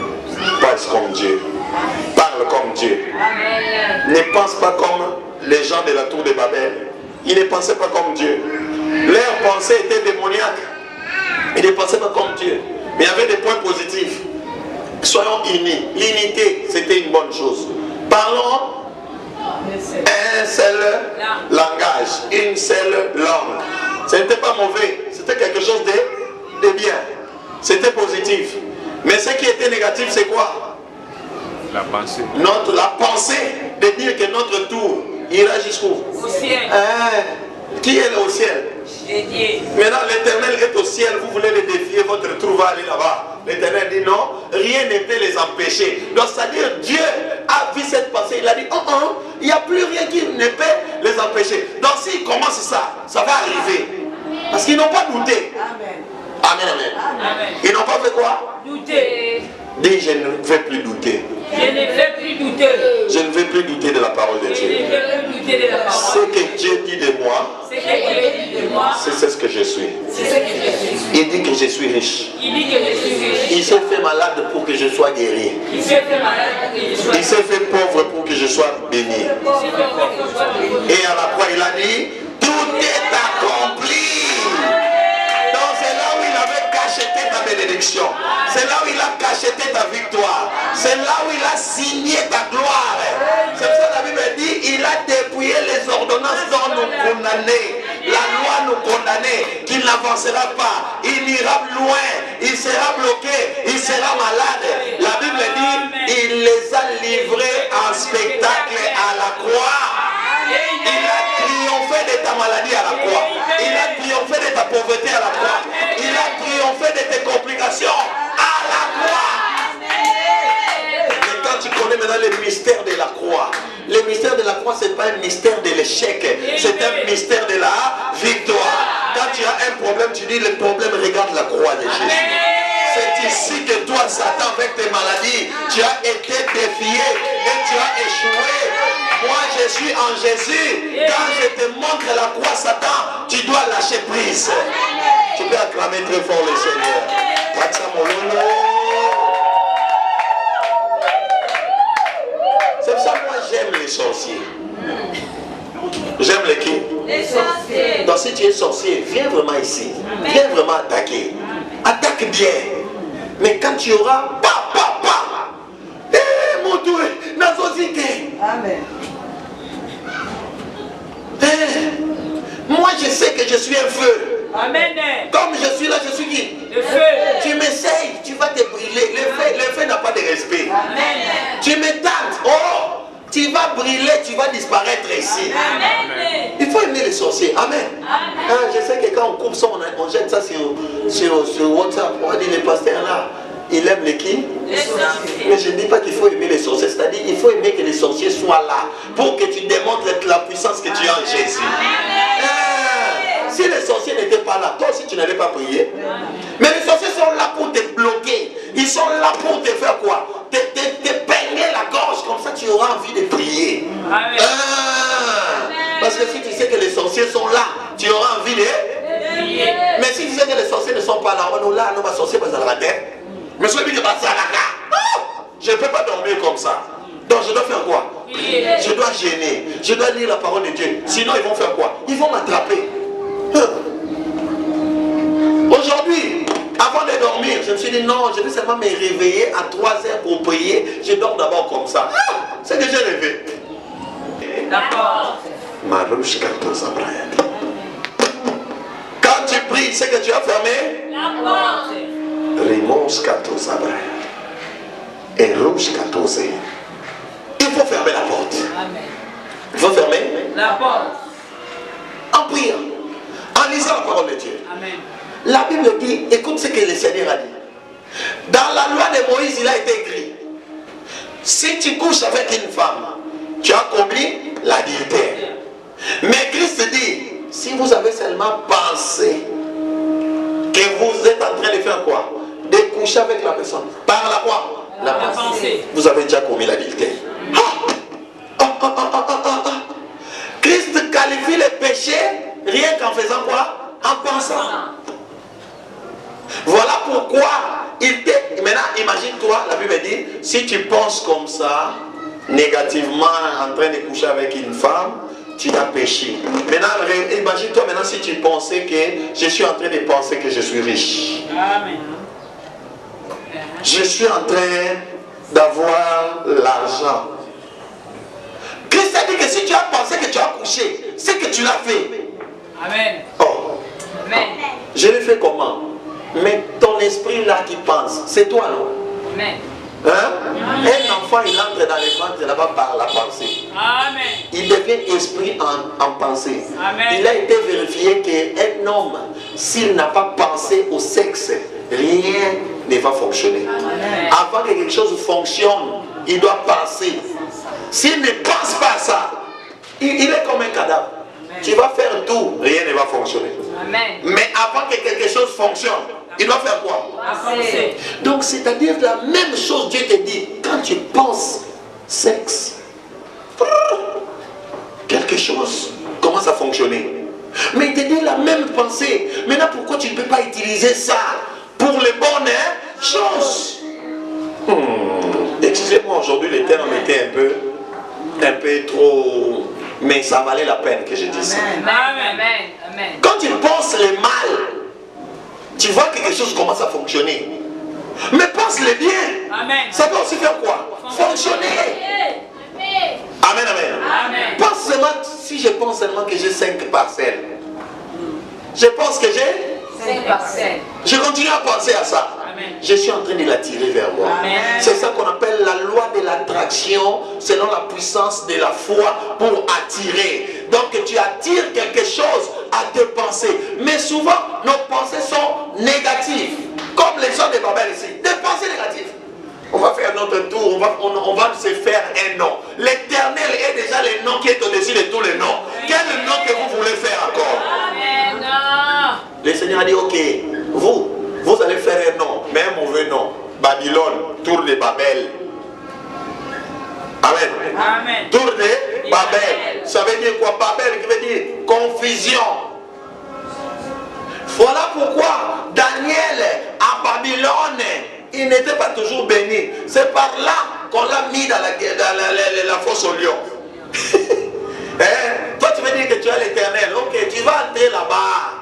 Pense comme Dieu. Parle comme Dieu. Ne pense pas comme les gens de la tour de Babel. Ils ne pensaient pas comme Dieu. Leurs pensées étaient démoniaques. Ils ne pensaient pas comme Dieu. Mais il y avait des points positifs. Soyons unis. L'unité, c'était une bonne chose. Parlons un seul langage, une seule langue. Ce n'était pas mauvais. C'était quelque chose de bien. C'était positif. Mais ce qui était négatif, c'est quoi? La pensée. La pensée de dire que notre tour ira jusqu'où? Au ciel. Qui est au ciel? Maintenant, l'Éternel est au ciel. Vous voulez les défier, votre tour va aller là-bas. L'Éternel dit non, rien ne peut les empêcher. Donc, c'est-à-dire, Dieu a vu cette pensée. Il a dit, il n'y a plus rien qui ne peut les empêcher. Donc, s'ils commencent ça, ça va arriver. Parce qu'ils n'ont pas douté. Amen. Amen, amen. Ils n'ont pas fait quoi? Douter. Dis, je ne vais plus douter. Je ne vais plus douter. Je ne vais plus douter de la parole de Je Dieu. ne vais plus douter de la parole. Ce que Dieu dit de moi, Ce que Dieu dit de moi, c'est ce que je suis. c'est ce que je suis. Il dit que je suis riche. Il dit que je suis riche. Il s'est fait malade pour que je sois guéri. Il s'est fait malade pour que je sois. Il s'est fait pauvre pour que je sois béni. Il s'est fait pauvre pour que je sois béni. Et à la croix, il a dit, tout est accompli. Donc c'est là où il avait cacheté ta bénédiction. C'est là où il a cacheté ta victoire. C'est là où il a signé ta gloire. C'est pour ça que la Bible dit, il a dépouillé les ordonnances dont nous condamnait. La loi nous condamnait, qu'il n'avancera pas. Il ira loin, il sera bloqué, il sera malade. La Bible dit, il les a livrés en spectacle à la croix. Il a triomphé de ta maladie à la croix. Il a triomphé de ta pauvreté à la croix. Il a triomphé de tes complications à la croix. Mais quand tu connais maintenant le mystère de la croix, le mystère de la croix, ce n'est pas un mystère de l'échec, c'est un mystère de la victoire. Quand tu as un problème, tu dis le problème, regarde la croix de Jésus. C'est ici que toi, Satan, avec tes maladies, tu as été défié et tu as échoué. Moi, je suis en Jésus. Quand je te montre la croix, Satan, tu dois lâcher prise. Tu peux acclamer très fort le Seigneur. C'est pour ça que moi, j'aime les sorciers. J'aime les qui? Les sorciers. Donc si tu es sorcier, viens vraiment ici. Viens vraiment attaquer. Attaque bien. Mais quand tu auras mon Dieu, Amen. Moi je sais que je suis un feu. Amen. Comme je suis là, je suis qui? Le feu. Tu m'essayes, tu vas te brûler. Le feu n'a pas de respect. Amen. Tu me tentes. Oh, tu vas brûler, tu vas disparaître ici. Amen. Il faut aimer les sorciers. Amen. Je sais que quand on coupe ça, on jette ça sur WhatsApp. On dit le pasteur là, il aime les qui? Les sorciers. Mais je ne dis pas qu'il faut aimer les sorciers. C'est-à-dire qu'il faut aimer que les sorciers soient là pour que tu démontres la puissance que tu as en Jésus. Si les sorciers n'étaient pas là, toi aussi tu n'allais pas prier. Mais les sorciers sont là pour te bloquer. Ils sont là pour te faire quoi? Te peigner la gorge. Comme ça tu auras envie de prier. Amen. Parce que si tu sais que les sorciers sont là, tu auras envie de Priez. Mais si tu sais que les sorciers ne sont pas là, on est là, on va sorcier parce la terre. Mais celui qui va ça là, je ne peux pas dormir comme ça. Donc je dois faire quoi? Je dois gêner. Je dois lire la parole de Dieu. Sinon ils vont faire quoi? Ils vont m'attraper. Aujourd'hui, avant de dormir, je me suis dit non, je vais seulement me réveiller à 3 heures pour prier. Je dors d'abord comme ça. C'est que j'ai rêvé. La porte. Marouche 14 Abraham. Quand tu pries, c'est que tu as fermé. La porte. Rimons 14 Abraham. Et rouge 14. Il faut fermer la porte. Amen. Il faut fermer La porte. en priant, en lisant la parole de Dieu. Amen. La Bible dit, écoute ce que le Seigneur a dit. Dans la loi de Moïse, il a été écrit, si tu couches avec une femme, tu as commis l'adultère. Mais Christ dit, si vous avez seulement pensé que vous êtes en train de faire quoi? De coucher avec la personne. Par la quoi? La pensée. Vous avez déjà commis l'adultère. Christ qualifie le péché rien qu'en faisant quoi? En pensant. Voilà pourquoi il t'est... Maintenant, imagine-toi, la Bible dit, si tu penses comme ça, négativement, en train de coucher avec une femme, tu as péché. Maintenant, imagine-toi maintenant si tu pensais que je suis en train de penser que je suis riche. Amen. Je suis en train d'avoir l'argent. Christ a dit que si tu as pensé que tu as couché, c'est que tu l'as fait. Amen. Oh. Amen. Je l'ai fait comment? Mais ton esprit là qui pense, c'est toi non? Amen. Hein? Un enfant il entre dans les ventres là-bas par la pensée. Amen. Il devient esprit en pensée. Amen. Il a été vérifié qu'un homme, s'il n'a pas pensé au sexe, rien ne va fonctionner. Amen. Avant que quelque chose fonctionne, il doit penser. S'il ne pense pas à ça, il est comme un cadavre. Amen. Tu vas faire tout, rien ne va fonctionner. Amen. Mais avant que quelque chose fonctionne, il doit faire quoi? Penser. Donc c'est-à-dire la même chose, Dieu te dit, quand tu penses sexe, quelque chose commence à fonctionner. Mais il te dit la même pensée. Maintenant, pourquoi tu ne peux pas utiliser ça pour les bonnes choses? Excusez-moi, aujourd'hui les termes étaient un peu trop... Mais ça valait la peine que je dise ça. Amen. Amen. Quand tu penses le mal, tu vois que quelque chose commence à fonctionner. Mais pense le bien. Amen. Ça peut aussi faire quoi? Fonctionner. Amen, amen. Amen. Pense seulement, si je pense seulement que j'ai 5 parcelles, je pense que j'ai... 5 parcelles. Je continue à penser à ça. Amen. Je suis en train de l'attirer vers moi. Amen. C'est ça qu'on appelle la loi de l'attraction, selon la puissance de la foi pour attirer. Donc tu attires quelque chose à tes pensées. Mais souvent, nos pensées sont négatives. Comme les gens de Babel ici. Des pensées négatives. On va faire notre tour, on va se faire un nom. L'éternel est déjà le nom qui est au-dessus de tous les noms. Quel est le nom que vous voulez faire encore? Amen. Le Seigneur a dit, ok, vous allez faire un nom, mais un mauvais nom. Babylone, tour de Babel. Amen. Amen. Tour de Babel. Ça veut dire quoi? Babel qui veut dire confusion. Voilà pourquoi Daniel à Babylone, il n'était pas toujours béni. C'est par là qu'on l'a mis dans la fosse au lion. Hein? Toi tu veux dire que tu as l'Éternel. Ok, tu vas entrer là-bas.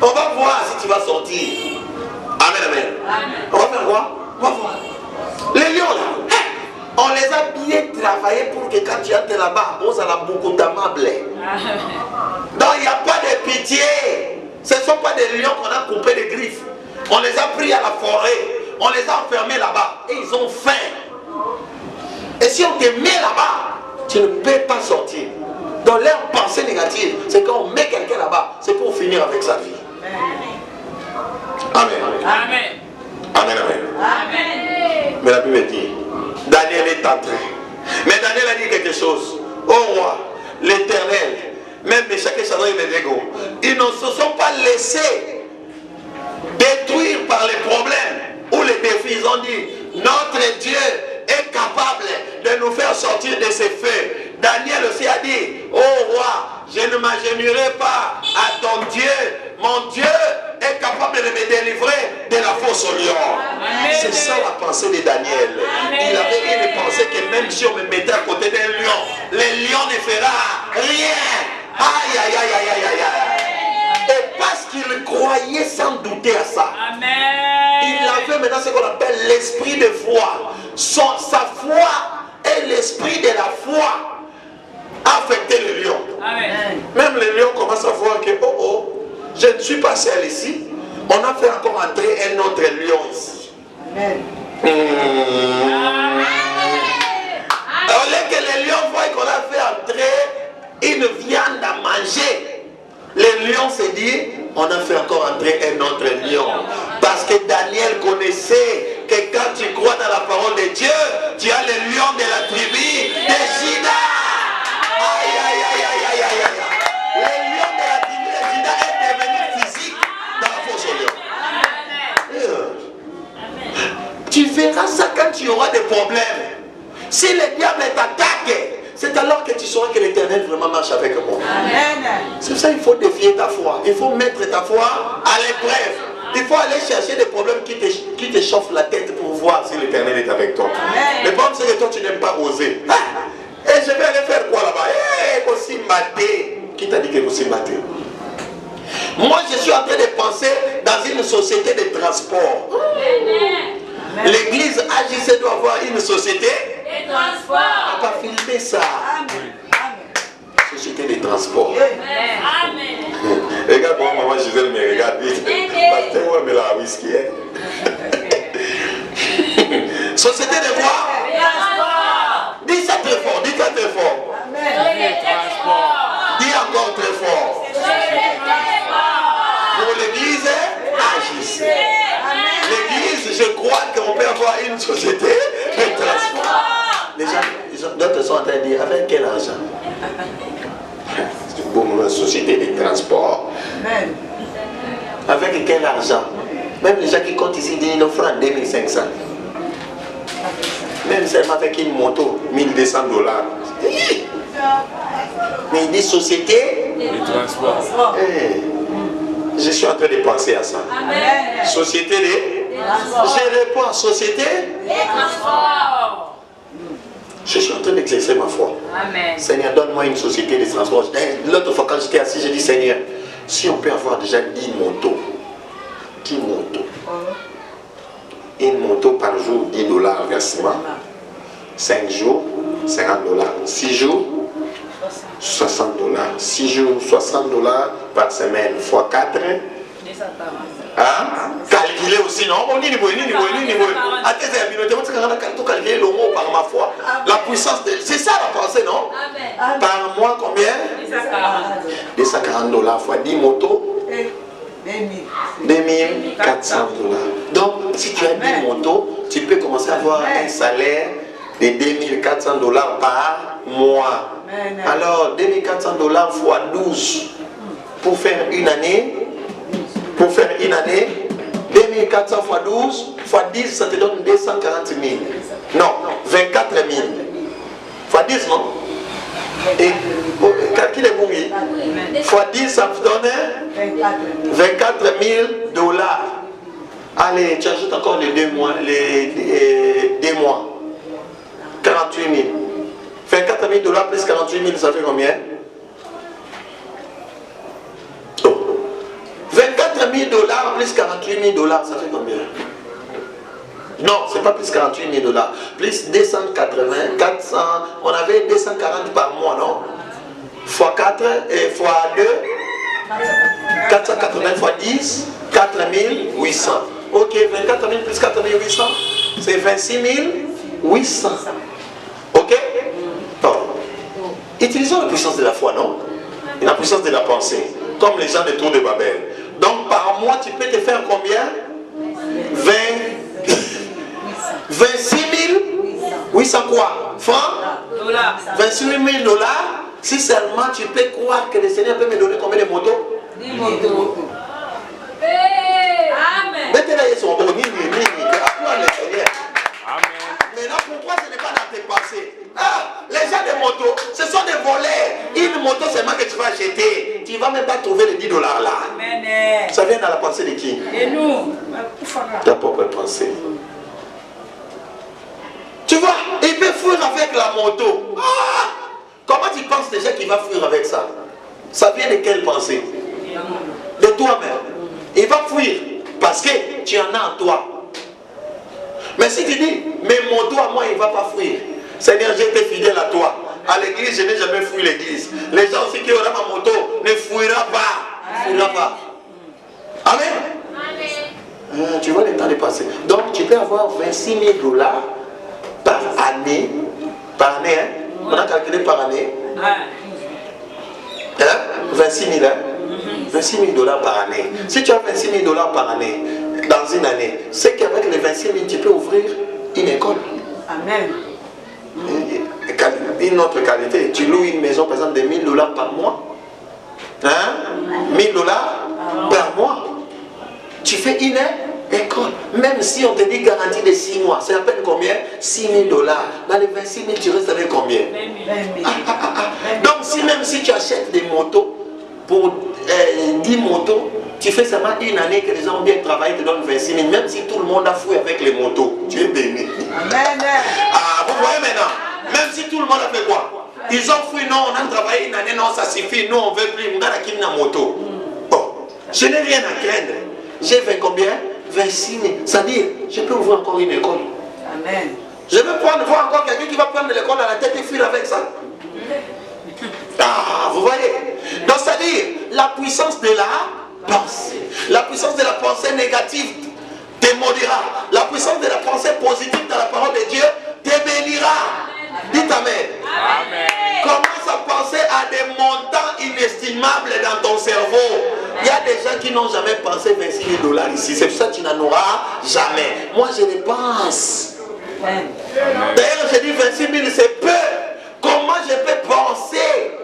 On va voir si tu vas sortir. Amen, amen. Amen. On va faire quoi? On va voir. Les lions là, on les a bien travaillés pour que quand tu entres là-bas, on s'en a beaucoup d'amable. Donc il n'y a pas de pitié. Ce ne sont pas des lions qu'on a coupés de griffes. On les a pris à la forêt. On les a enfermés là-bas. Et ils ont faim. Et si on te met là-bas, tu ne peux pas sortir. Dans leur pensée négative, c'est quand on met quelqu'un là-bas, c'est pour finir avec sa vie. Amen. Amen. Amen, amen. Amen. Mais la Bible dit, Daniel est entré. Mais Daniel a dit quelque chose. Ô roi, l'Éternel, même Meshach et Shadrach et Abednego, ils ne se sont pas laissés détruire par les problèmes ou les défis. Ils ont dit, notre Dieu est capable de nous faire sortir de ces feux. Daniel aussi a dit, ô roi, je ne m'agenouillerai pas à ton Dieu. Mon Dieu est capable de me délivrer de la fosse au lion. C'est ça la pensée de Daniel. Il avait une pensée que même si on me mettait à côté d'un lion, le lion ne fera rien. Aïe, aïe, aïe, aïe, aïe, aïe. Et parce qu'il croyait sans douter à ça, Amen. il avait maintenant ce qu'on appelle l'esprit de foi. Sa foi et l'esprit de la foi affectaient le lion. Amen. Même le lion commence à voir que, oh oh, je ne suis pas seul ici. On a fait encore entrer un autre lion ici. Amen. Au lieu que les lions voient qu'on a fait entrer une viande à manger, les lions se disent, on a fait encore entrer un autre lion. Parce Parce que Daniel connaissait que quand tu crois dans la parole de Dieu, tu as le lion de la tribu de Juda. Aïe, aïe, aïe, aïe, aïe, aïe, aïe. Le lion de la tribu de Juda est devenu physique dans la force au lion. Tu verras ça quand tu auras des problèmes. Si le diable t'attaque, c'est alors que tu sauras que l'Éternel vraiment marche avec moi. C'est pour ça qu'il faut défier ta foi. Il faut mettre ta foi à l'épreuve. Il faut aller chercher des problèmes qui te chauffent la tête pour voir si l'Éternel est avec toi. Le problème c'est que toi tu n'aimes pas oser. Et je vais aller faire quoi là-bas? Qui t'a dit que vous battez? Moi je suis en train de penser dans une société de transport. L'église AJC doit avoir une société de transport. On va filmer ça. Société de transport. Amen. Regarde moi, maman Gisèle me regarde. Parce que moi, mais la whisky. Société de quoi? Dis ça très fort, dis ça très fort. Dis encore très fort. Pour l'église AJC. L'église, je crois qu'on peut avoir une société de transport. Les gens, d'autres sont en train de dire, avec quel argent? C'est pour une société de transport. Avec quel argent? Même les gens qui comptent ici disent nos francs 2500. Même seulement avec une moto, $1200. Mais il dit société de transport. Je suis en train de penser à ça. Amen. Société de transport. Je réponds, société de transport. Je suis en train d'exercer ma foi. Amen. Seigneur, donne-moi une société de transport. L'autre fois quand j'étais assis, j'ai dit Seigneur, si on peut avoir déjà 10 motos, 10 motos, une moto par jour, $10 versement, 5 jours, $50, 6 jours, $60, 6 jours, $60 par semaine, x 4. Hein? Calculer aussi, non? Calculer le mot par ma foi. La puissance, c'est ça la pensée, non? Amen. Par mois, combien? $240 x 10 motos. 2400 $. Donc, si tu as 10 motos, tu peux commencer à avoir un salaire de $2400 par mois. Alors, $2400 fois 12 pour faire une année. Pour faire une année, 2400 fois 12 fois 10, ça te donne 240 000. Non, 24 000. Fois 10, non? Et calculez vous, oui. Fois 10, ça vous donne 24 000 $. Allez, tu ajoutes encore les 2 mois. Les 2 mois. 48 000. 24 000 $ plus 48 000, ça fait combien? 24 000 $ plus 48 000 $, ça fait combien? Non, c'est pas plus 48 000 $. Plus 280, 400, on avait 240 par mois, non? Fois 4 et fois 2, 480 fois 10, 4 800. Ok, 24 000 plus 4 800, c'est 26 800. Ok? Bon. Utilisons la puissance de la foi, non? Et la puissance de la pensée, comme les gens de Tour de Babel. Donc par mois, tu peux te faire combien? 26 800 quoi? Francs? 28 000 $. Si seulement tu peux croire que le Seigneur peut me donner combien de motos? 10 motos. Amen. Mettez-la sur mon applaudis le Seigneur. Amen. Maintenant, pourquoi ce n'est pas dans tes pensées? Ah, les gens de motos, ce sont des voleurs. Une moto seulement que tu vas acheter. Tu ne vas même pas trouver les $10 là. Amen. Ça vient dans la pensée de qui? Et nous? Ta propre pensée. Tu vois, il peut fuir avec la moto. Ah, comment tu penses déjà qu'il va fuir avec ça? Ça vient de quelle pensée? De toi-même. Il va fuir parce que tu en as en toi. Mais si tu dis, mais moto à moi, il ne va pas fuir. Seigneur, j'ai été fidèle à toi. À l'église, je n'ai jamais fui l'église. Les gens aussi qui auront ma moto ne fuira pas. Ne fuira pas. Amen. Tu vois le temps de passer. Donc, tu peux avoir 26 000 $ par année. Par année, hein? On a calculé par année. Hein? 26 000, hein? 26 000 $ par année. Si tu as 26 000 $ par année, dans dans une année, c'est qu'avec les 26 000, tu peux ouvrir une école. Amen. Une autre qualité, tu loues une maison par exemple de $1000 par mois. Hein? $1000 par mois. Tu fais une école. Même si on te dit garantie de 6 mois, c'est à peine combien? $6 000. Dans les 26 000, tu restes avec combien? 20 000. Donc même si tu achètes des motos, pour 10 motos, tu fais seulement une année que les gens ont bien travaillé, te donnent 26 000. Même si tout le monde a fouillé avec les motos, tu es béni. Amen. Ah, vous voyez maintenant? Même si tout le monde a fait quoi? Ils ont fouillé, non, on a travaillé une année, non, ça suffit, nous on veut plus, on a une moto. Bon, je n'ai rien à craindre. J'ai fait combien? 26 000. C'est-à-dire, je peux ouvrir encore une école. Amen. Je veux voir encore quelqu'un qui va prendre l'école à la tête et fuir avec ça. Ah, vous voyez? Donc, c'est-à-dire, la puissance de la pensée. La puissance de la pensée négative te maudira. La puissance de la pensée positive dans la parole de Dieu te bénira. Dites Amen. Amen. Commence à penser à des montants inestimables dans ton cerveau. Il y a des gens qui n'ont jamais pensé 26 000 $ ici. C'est pour ça que tu n'en auras jamais. Moi, je les pense. D'ailleurs, je dis 26 000, c'est peu. Comment je peux penser?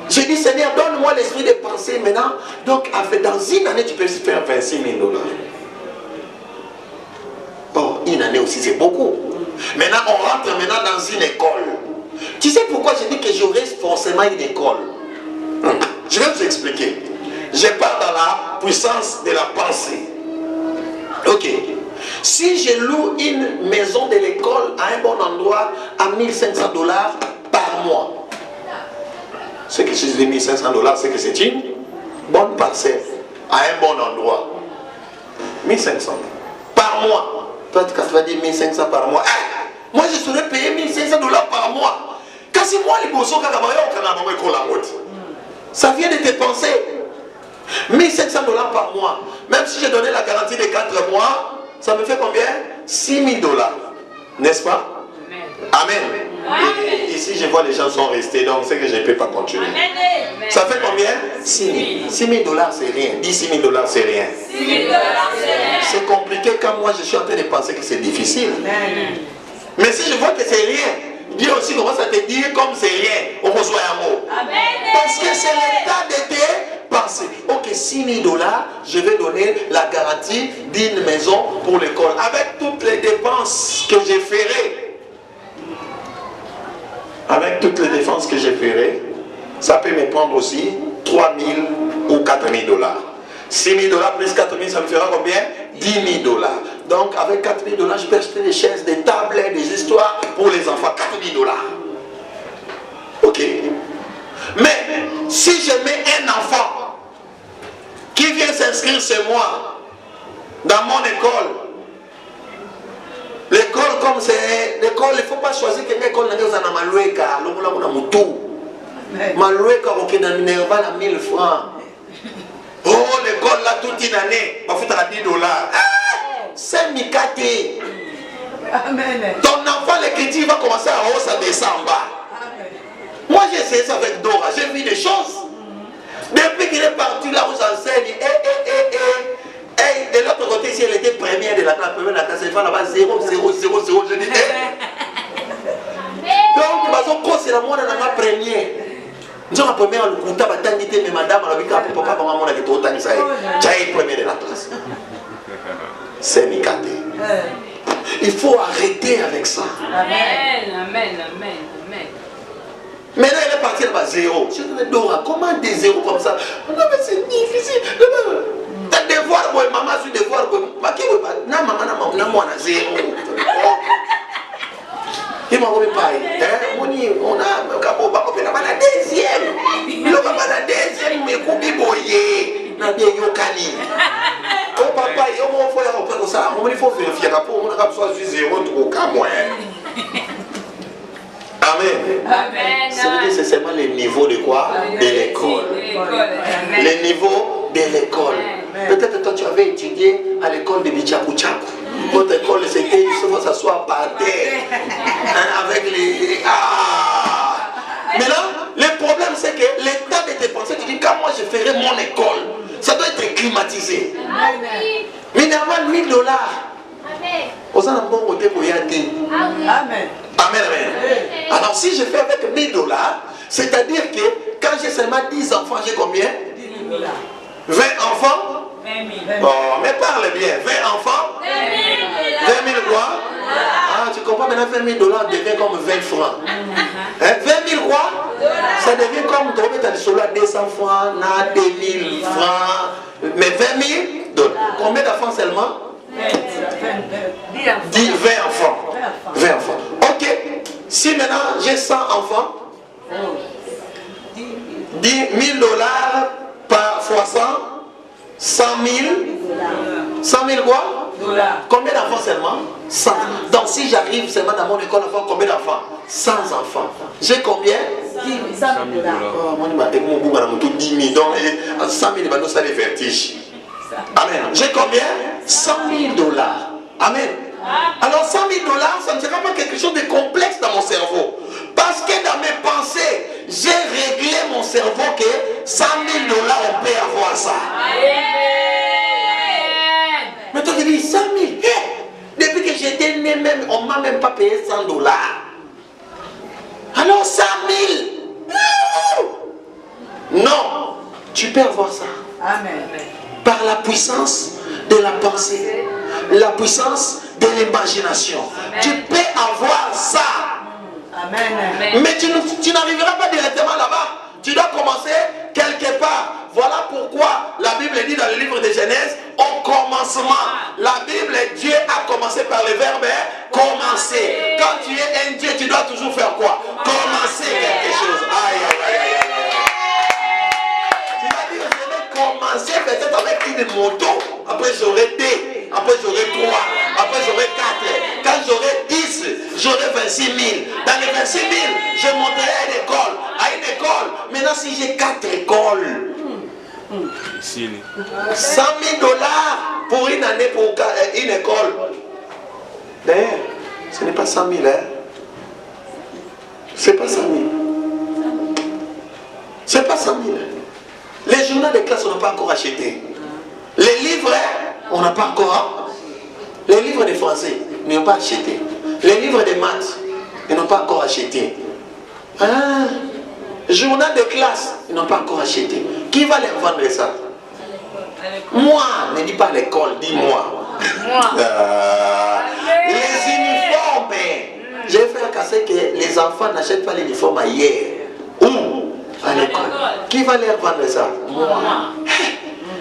Je dis, Seigneur, donne-moi l'esprit de penser maintenant. Donc, dans une année, tu peux faire 26 000 $. Bon, une année aussi, c'est beaucoup. Maintenant, on rentre maintenant dans une école. Tu sais pourquoi je dis que j'aurai forcément une école? Je vais vous expliquer. Je pars dans la puissance de la pensée. Ok. Si je loue une maison de l'école à un bon endroit à 1 500 $ par mois, ce que je dis 1 500 $, c'est que c'est une bonne parcelle à un bon endroit. 1 500 par mois. Toi, tu vas dire 1 500 par mois. Moi, je serais payé 1 500 $ par mois. Kasi moi, les bossons, ça vient de tes pensées. 1 500 $ par mois. Même si j'ai donné la garantie de 4 mois, ça me fait combien? 6 000 $. N'est-ce pas? Amen. Et ici, je vois les gens sont restés, donc c'est que je ne peux pas continuer. Ça fait combien? 6 000. 6 000 $, c'est rien. 16 000 $, c'est rien. C'est compliqué quand moi, je suis en train de penser que c'est difficile. Mais si je vois que c'est rien, Dieu aussi commence à te dire comme c'est rien, on reçoit un mot. Parce que c'est l'état de tes pensées. Ok, 6 000 $, je vais donner la garantie d'une maison pour l'école. Avec toutes les dépenses que je ferai. Avec toutes les dépenses que je ferai, ça peut me prendre aussi 3 000 ou 4 000 $. 6 000 $ plus 4 000, ça me fera combien? 10 000 $. Donc avec 4 000 $, je peux acheter des chaises, des tablets, des histoires pour les enfants. 4 000 $. Ok. Mais si je mets un enfant qui vient s'inscrire chez moi dans mon école, l'école comme c'est l'école, il ne faut pas choisir qu'une école dans Maloueka, l'Omoula Moutou. Maloueka, on est dans Minerva à 1000 francs. Oh, l'école là, toute une année, on va à 10 $. C'est Mikate. Ton enfant, l'écriture va commencer à hausse, à descendre en bas. Moi, j'ai essayé ça avec Dora, j'ai vu des choses. Depuis qu'il est parti là où j'enseigne, de l'autre côté, si elle était première de la classe, elle va là-bas 0, 0, 0, 0, je dis, donc, c'est la moindre dans ma première. Nous avons première le coup, mais madame, papa, maman, on a dit autant que ça. J'ai première de la classe. C'est Mikate. Il faut arrêter avec ça. Amen, amen, amen, amen. Maintenant, elle est partie là-bas, 0. Je dis, Dora, comment des 0 comme ça? Non, mais c'est difficile. T'as devoir, maman, sur devoir, maman, on a 0. Il m'a dit, on a la deuxième. Il a la deuxième, mais qu'on est boyé. On a bien yokani. Oh, papa, il faut vérifier. On a besoin de 0 au cas moins. Amen. Amen. Ça veut dire c'est seulement le niveau de quoi? De l'école. Le niveau de l'école. Peut-être toi tu avais étudié à l'école de Bichapuchapu. Votre école c'était il faut s'asseoir par terre. Avec les. Mais là, le problème c'est que l'état de tes pensées, tu dis quand moi je ferai mon école, ça doit être climatisé. Minerval 1 000 dollars. Aux un bon côté pour y aller. Amen. Amen, amen. Alors si je fais avec 1000 dollars, c'est-à-dire que quand j'ai seulement 10 enfants, j'ai combien? 20 enfants? 20 000. Oh, mais parle bien. 20 enfants? 20 000 quoi? Ah, tu comprends maintenant, 20 000 dollars devient comme 20 francs. 20 000 quoi? Ça devient comme tu as solo à 200 francs, 2 000 francs. Mais 20 000 dollars. Combien d'enfants seulement? 20 enfants. 20 enfants. Ok. Si maintenant j'ai 100 enfants, 10 000 dollars par fois 100, 100 000. 100 000 quoi? Combien d'enfants seulement? 100. Donc si j'arrive seulement dans mon école, combien d'enfants? 100 enfants. J'ai combien? 100 000 dollars. Oh, moi, je vais 10 000. Donc 100 000, ça les vertiges. Amen. J'ai combien? 100 000 dollars. Amen. Alors 100 000 dollars, ça ne sera pas quelque chose de complexe dans mon cerveau. Parce que dans mes pensées, j'ai réglé mon cerveau que 100 000 dollars, on peut avoir ça. Mais toi tu dis 100 000. Depuis que j'étais né, même, on ne m'a même pas payé 100 dollars. Alors 100 000. Non, tu peux avoir ça. Amen. Par la puissance de la pensée, la puissance de l'imagination. Tu peux avoir ça. Amen. Mais tu n'arriveras pas directement là-bas. Tu dois commencer quelque part. Voilà pourquoi la Bible dit dans le livre de Genèse, au commencement. La Bible, Dieu a commencé par le verbe commencer. Quand tu es un Dieu, tu dois toujours faire quoi? Commencer quelque chose. Aïe, aïe, aïe, aïe. Tu vas dire, je vais commencer peut-être avec une moto. Après j'aurai 2. Après j'aurai 3. Après j'aurai 4. Quand j'aurai 10, j'aurai 26 000. Dans les 26 000, je monterai à une école. À une école. Maintenant, si j'ai 4 écoles, 100 000 dollars pour une année pour une école. D'ailleurs, ce n'est pas 100 000, hein? C'est pas 100 000. C'est pas 100 000. Les journaux de classe, on n'a pas encore acheté. Les livres, on n'a pas encore. Les livres de français, ils n'ont pas acheté. Les livres de maths, ils n'ont pas encore acheté. Ah, journal de classe, ils n'ont pas encore acheté. Qui va leur vendre ça? Moi, ne dis pas l'école, dis-moi. Les uniformes. J'ai fait casser que les enfants n'achètent pas l'uniforme ailleurs. Où? À l'école. Qui va leur vendre ça? Moi.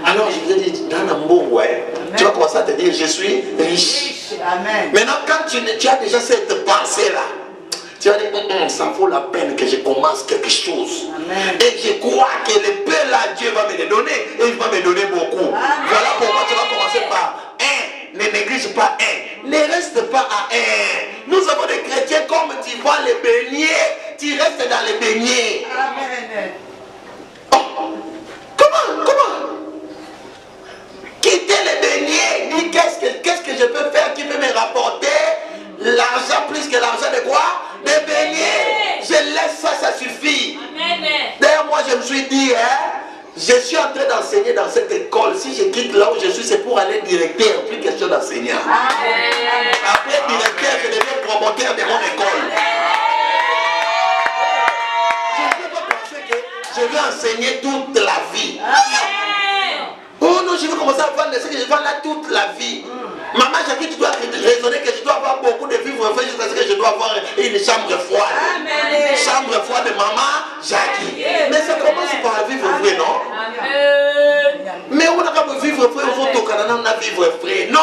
Alors je vous ai dit, dans un bon ouais, tu vas commencer à te dire, je suis riche. Amen. Maintenant, quand tu as déjà cette pensée-là, tu vas dire, ça vaut la peine que je commence quelque chose. Amen. Et je crois que le Père là, Dieu va me le donner et il va me donner beaucoup. Amen. Voilà pourquoi tu vas commencer par 1. Ne néglige pas 1. Ne reste pas à 1. Nous avons des chrétiens comme tu vois les beignets, tu restes dans les beignets. Amen. Oh. Comment quitter les beignets, dis qu'est-ce que je peux faire qui peut me rapporter l'argent plus que l'argent de quoi? Des beignets. Je laisse ça, ça suffit. D'ailleurs, moi je me suis dit, je suis en train d'enseigner dans cette école. Si je quitte là où je suis, c'est pour aller directeur, plus question d'enseignant. Après directeur, je deviens promoteur de mon école. Je ne peux pas penser que je vais enseigner toute la vie. Oh non, je vais commencer à vendre ce que je vends là toute la vie. Maman Jackie, tu dois raisonner que je dois avoir beaucoup de vivres frais jusqu'à ce que je dois avoir une chambre froide. Amen. Chambre froide de maman Jackie. Mais ça commence par un vivre frais, non? Mais on n'a pas de vivre frais, on au Canada, on a vivre frais. Non!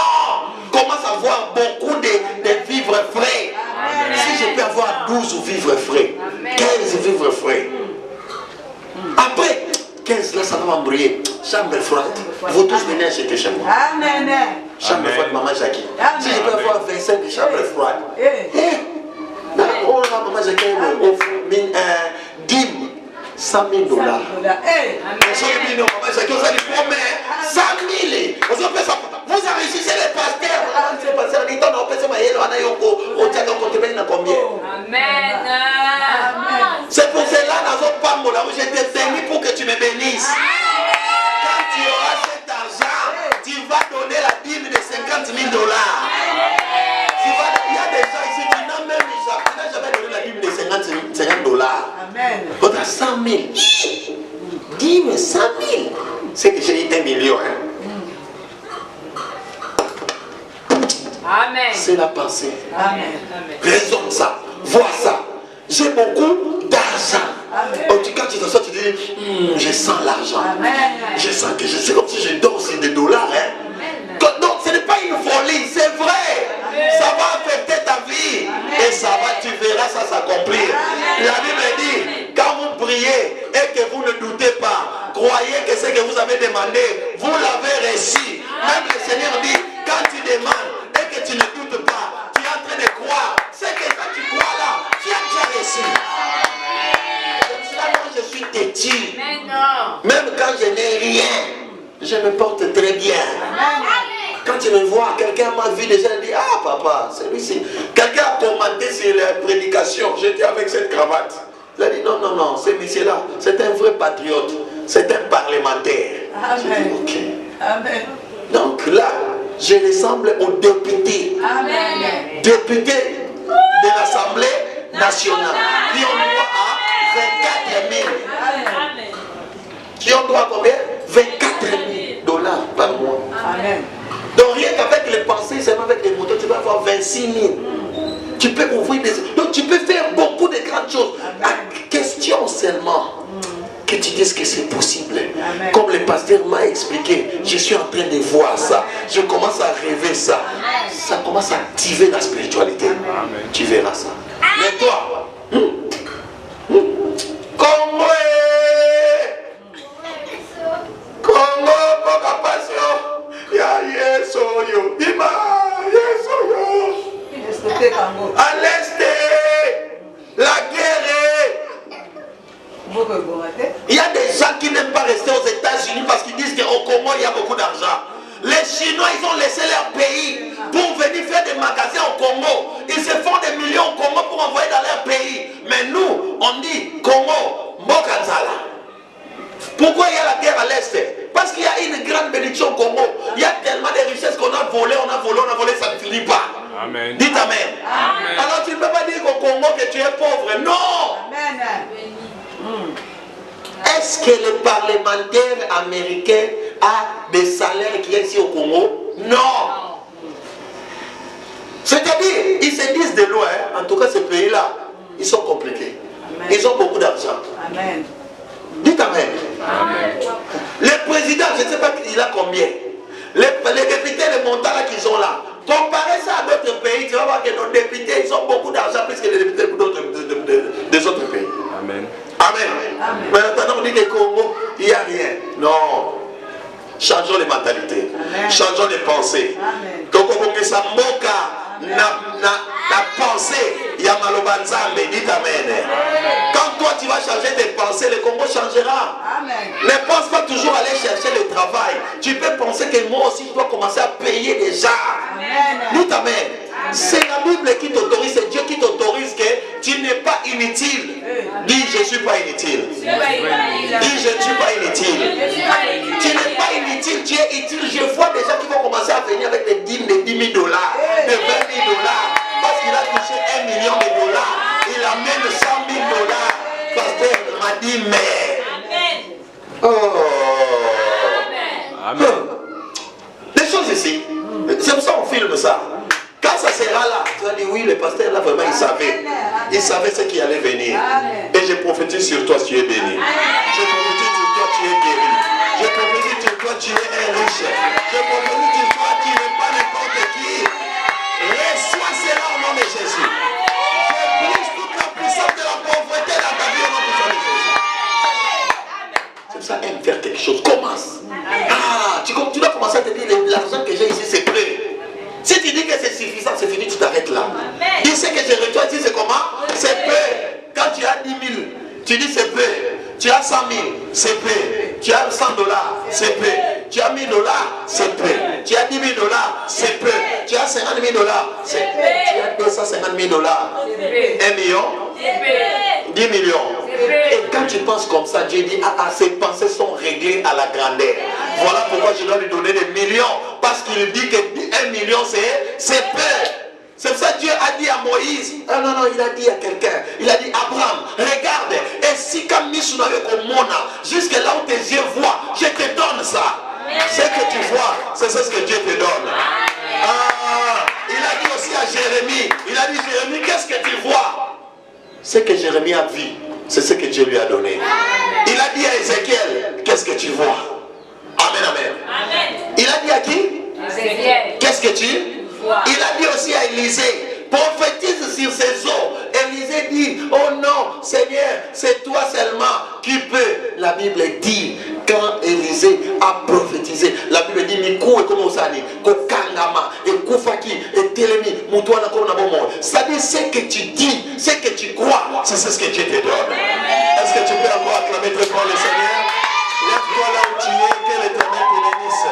Commence à avoir beaucoup de vivres frais. Si je peux avoir 12 vivres frais, 15 vivres frais. Après 15 là, ça va m'embrouiller. Chambre froide. Vous tous venez acheter chez moi. Amen. Chambre froide, maman Jackie. Amen. Si je peux avoir 25 chambres froides. On va maman Jackie offre dîme 100 000 dollars. Vous enrichissez les pasteurs. C'est pour cela, où je t'ai béni pour que tu me bénisses. Quand tu auras cet argent, tu vas donner la dîme de 50 ça. Amen. L'autre a 100 000. Dis, mais 100 000. C'est que j'ai eu 1 million. Hein. Amen. C'est la pensée. Amen. Raisonne ça. Vois ça. J'ai beaucoup d'argent. En tout cas, tu te sens, tu dis, je sens l'argent. Je sens que c'est comme si je dors sur des dollars. Hein. Donc, ce n'est pas une folie, c'est vrai. Ça va affecter ta vie. Et ça va, tu verras ça s'accomplir. La Bible dit, quand vous priez et que vous ne doutez pas, croyez que ce que vous avez demandé, vous l'avez reçu. Même le Seigneur dit, quand tu demandes et que tu ne doutes pas, tu es en train de croire. C'est que ça tu crois là, tu as déjà reçu. Je suis têtu. Même quand je n'ai rien, je me porte très bien. Quand tu me vois, quelqu'un m'a vu déjà dit, ah papa, celui-ci. Quelqu'un a commenté sur la prédication, j'étais avec cette cravate. Il a dit, non, non, non, ce monsieur-là, c'est un vrai patriote, c'est un parlementaire. J'ai dit, ok. Amen. Donc là, je ressemble au député. Amen. Député de l'Assemblée nationale, qui ont droit à 24 000. Amen. Qui ont droit à combien? 24 000 dollars par mois. Amen. Donc rien qu'avec les pensées, seulement avec les motos, tu vas avoir 26 000. Tu peux ouvrir des... Donc tu peux faire beaucoup de grandes choses. La question seulement que tu dises que c'est possible. Amen. Comme le pasteur m'a expliqué, je suis en train de voir ça. Je commence à rêver ça. Ça commence à activer la spiritualité. Amen. Tu verras ça. Mais toi, Congo, Congo, poca passion. Ya yeso yo, ima yeso yo. À l'est, la guerre. Il y a des gens qui n'aiment pas rester aux États-Unis parce qu'ils disent qu'au Congo il y a beaucoup d'argent. Les Chinois, ils ont laissé leur pays pour venir faire des magasins au Congo. Ils se font des millions au Congo pour envoyer dans leur pays. Mais nous, on dit Congo, Mokanzala. Pourquoi il y a la guerre à l'Est? Parce qu'il y a une grande bénédiction au Congo. Il y a tellement de richesses qu'on a volé, ça ne finit pas. Amen. Dites Amen. Amen. Alors tu ne peux pas dire qu'au Congo que tu es pauvre. Non. Est-ce que le parlementaire américain a des salaires qu'il y a ici au Congo? Non. C'est-à-dire, ils se disent de loin, en tout cas ces pays-là, ils sont compliqués. Amen. Ils ont beaucoup d'argent. Amen. Dites Amen. Amen. Le président, je ne sais pas il a combien. Les députés, les montants là qu'ils ont là, comparez ça à d'autres pays, tu vas voir que nos députés, ils ont beaucoup d'argent plus que les députés des autres pays. Amen. Amen. Amen. Mais maintenant, on dit que le Congo, il n'y a rien. Non. Changeons les mentalités. Amen. Changeons les pensées. Amen. Donc, on ça na pensée, il y a Maloba Nzambe, dites Amen. Quand toi tu vas changer tes pensées, le Congo changera. Amen. Ne pense pas toujours aller chercher le travail. Tu peux penser que moi aussi je dois commencer à payer déjà. Amen. Dites Amen. C'est la Bible qui t'autorise, c'est Dieu qui t'autorise que tu n'es pas inutile. Dis je ne suis pas inutile. Dis je ne suis pas inutile. Tu n'es pas inutile, tu es utile. Je vois des gens qui vont commencer à venir avec des dîmes de 10 000 dollars, de 20 000 dollars. Parce qu'il a touché 1 million de dollars. Il amène 100 000 dollars. Pasteur m'a dit mais. Oh. Amen. Des choses ici. C'est pour ça qu'on filme ça. Quand ça sera là, tu vas dire oui, le pasteur là vraiment il savait. Il savait ce qui allait venir. Et je prophétise sur toi, tu es béni. Je prophétise sur toi, tu es guéri. Je prophétise sur toi, tu es un riche. Je prophétise sur toi, tu n'es pas n'importe qui. Reçois cela au nom de Jésus. Je brise toute la puissance de la pauvreté dans ta vie au nom puissant de Jésus. C'est pour ça, aime faire quelque chose. Commence. Ah, tu dois commencer à te dire l'argent que j'ai ici, c'est prêt. Si tu dis que c'est suffisant, c'est fini, tu t'arrêtes là. Dis ce que je reçois ici, c'est comment? C'est peu. Quand tu as 10 000, tu dis c'est peu. Tu as 100 000, c'est peu. Tu as 100 dollars, c'est peu. Tu as 1000 dollars, c'est peu. Tu as 10 000 dollars, c'est peu. Tu as 50 000 dollars, c'est peu. Tu as 250 000 dollars, 1 million, 10 millions. Et quand tu penses comme ça, Dieu dit, ah, ses pensées sont réglées à la grandeur. Voilà pourquoi je dois lui donner des millions. Parce qu'il dit que 1 million, c'est peu. C'est pour ça que Dieu a dit à Moïse, ah non, non, il a dit à quelqu'un, il a dit, Abraham, regarde, jusque là où tes yeux voient, je te donne ça. Ce que tu vois, c'est ce que Dieu te donne. Il a dit aussi à Jérémie, il a dit Jérémie, qu'est-ce que tu vois? Ce que Jérémie a vu, c'est ce que Dieu lui a donné. Il a dit à Ézéchiel, qu'est-ce que tu vois? Amen, amen. Il a dit à qui? Qu'est-ce que tu vois? Il a dit aussi à Élisée, prophétise sur ces eaux. Élisée dit, oh non, Seigneur, c'est toi seulement qui peux. La Bible dit, quand Élisée a prophétisé, la Bible dit, Mikou et comme ça dit, Kokangama, et Koufaki, et Télémi, Moutouana comme Nabomo. C'est-à-dire, ce que tu dis, ce que tu crois, c'est ce que Dieu te donne. Est-ce que tu peux encore acclamer très fort le Seigneur? Lève-toi là où tu es, que l'Éternel te bénisse.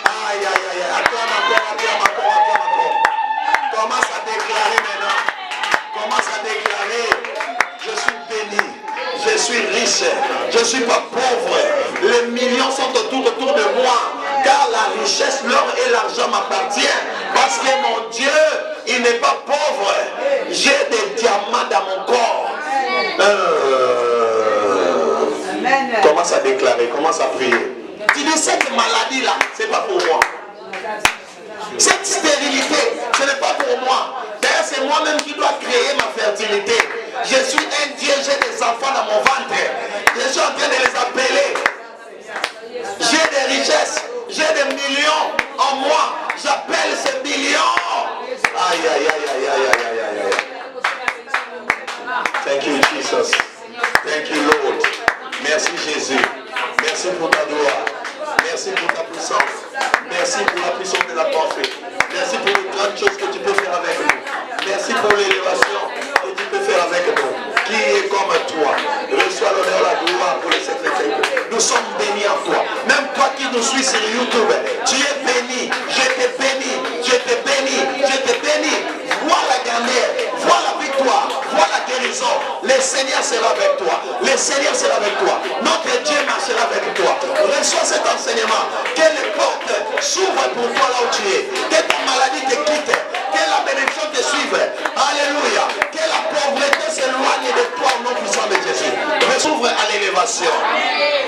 Aïe, aïe, aïe, acclame encore, acclame encore, acclame encore. Commence à déclarer maintenant. Commence à déclarer, je suis béni, je suis riche, je ne suis pas pauvre. Les millions sont autour de moi, car la richesse, l'or et l'argent m'appartiennent. Parce que mon Dieu, il n'est pas pauvre. J'ai des diamants dans mon corps. Commence à déclarer, commence à prier. Tu dis, cette maladie-là, ce n'est pas pour moi. Cette stérilité, ce n'est pas pour moi. D'ailleurs, c'est moi-même qui dois créer ma fertilité. Je suis un Dieu, j'ai des enfants dans mon ventre. Je suis en train de les appeler. J'ai des richesses, j'ai des millions en moi. J'appelle ces millions. Aïe, aïe, aïe, aïe, aïe, aïe, aïe, aïe. Thank you, Jesus. Thank you, Lord. Merci, Jésus. Merci pour ta gloire. Merci pour ta puissance. Merci pour la puissance de la pensée. Merci pour les grandes choses que tu peux faire avec nous. Merci pour l'élévation que tu peux faire avec nous. Qui est comme toi? Reçois l'honneur, la gloire pour les secrétaires. Nous sommes bénis en toi. Même toi qui nous suis sur YouTube, tu es béni. Je te bénis. Je te bénis. Je te bénis. Vois la dernière. Vois la victoire. Vois la guérison. Le Seigneur sera avec toi. Le Seigneur sera avec toi. Notre Dieu marchera avec toi. Reçois cet enseignement. Que les portes s'ouvrent pour toi là où tu es. Que ta maladie te quitte. Que la bénédiction te suive. Alléluia. Que la pauvreté s'éloigne de toi au nom puissant de Jésus. S'ouvre à l'élévation.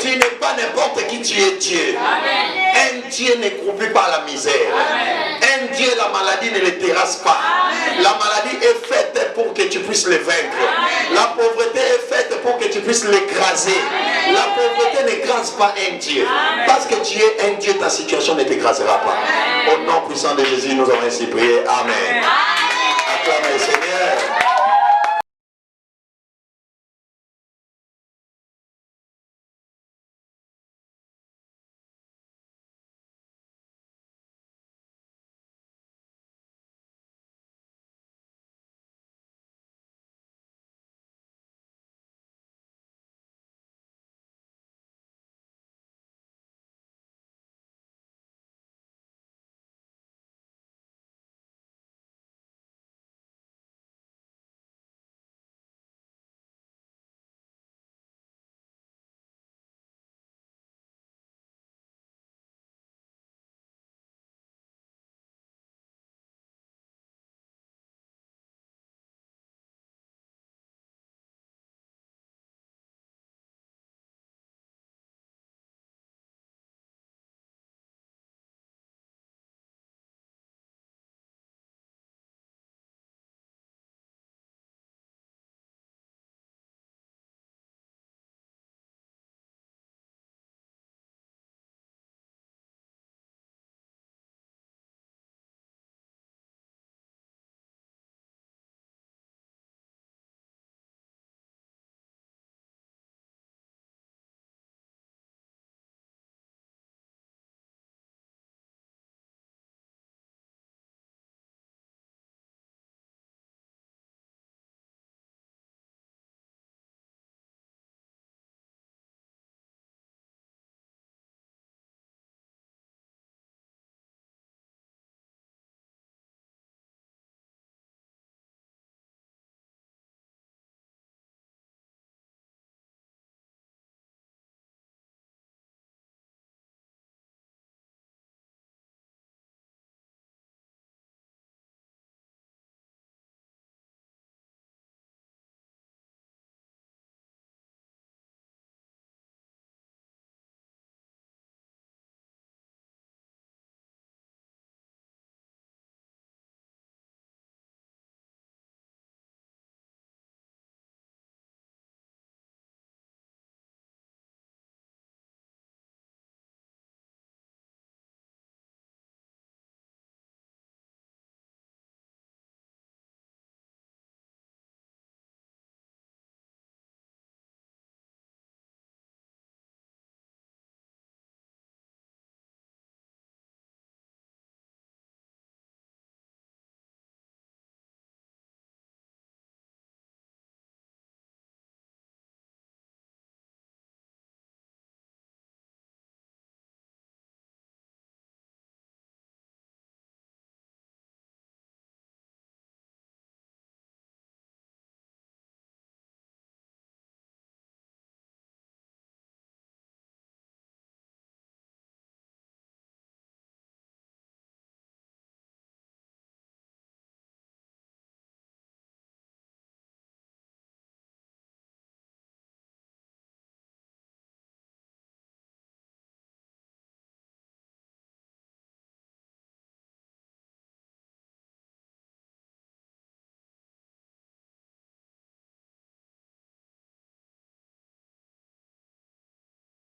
Tu n'es pas n'importe qui, tu es Dieu. Un Dieu ne croupit pas la misère. Un Dieu, la maladie ne le terrasse pas. La maladie est faite pour que tu puisses le vaincre. La pauvreté est faite pour que tu puisses l'écraser. La pauvreté n'écrase pas un Dieu. Parce que tu es un Dieu, ta situation ne t'écrasera pas. Au nom puissant de Jésus, nous avons ainsi prié. Amen. Acclamez le Seigneur.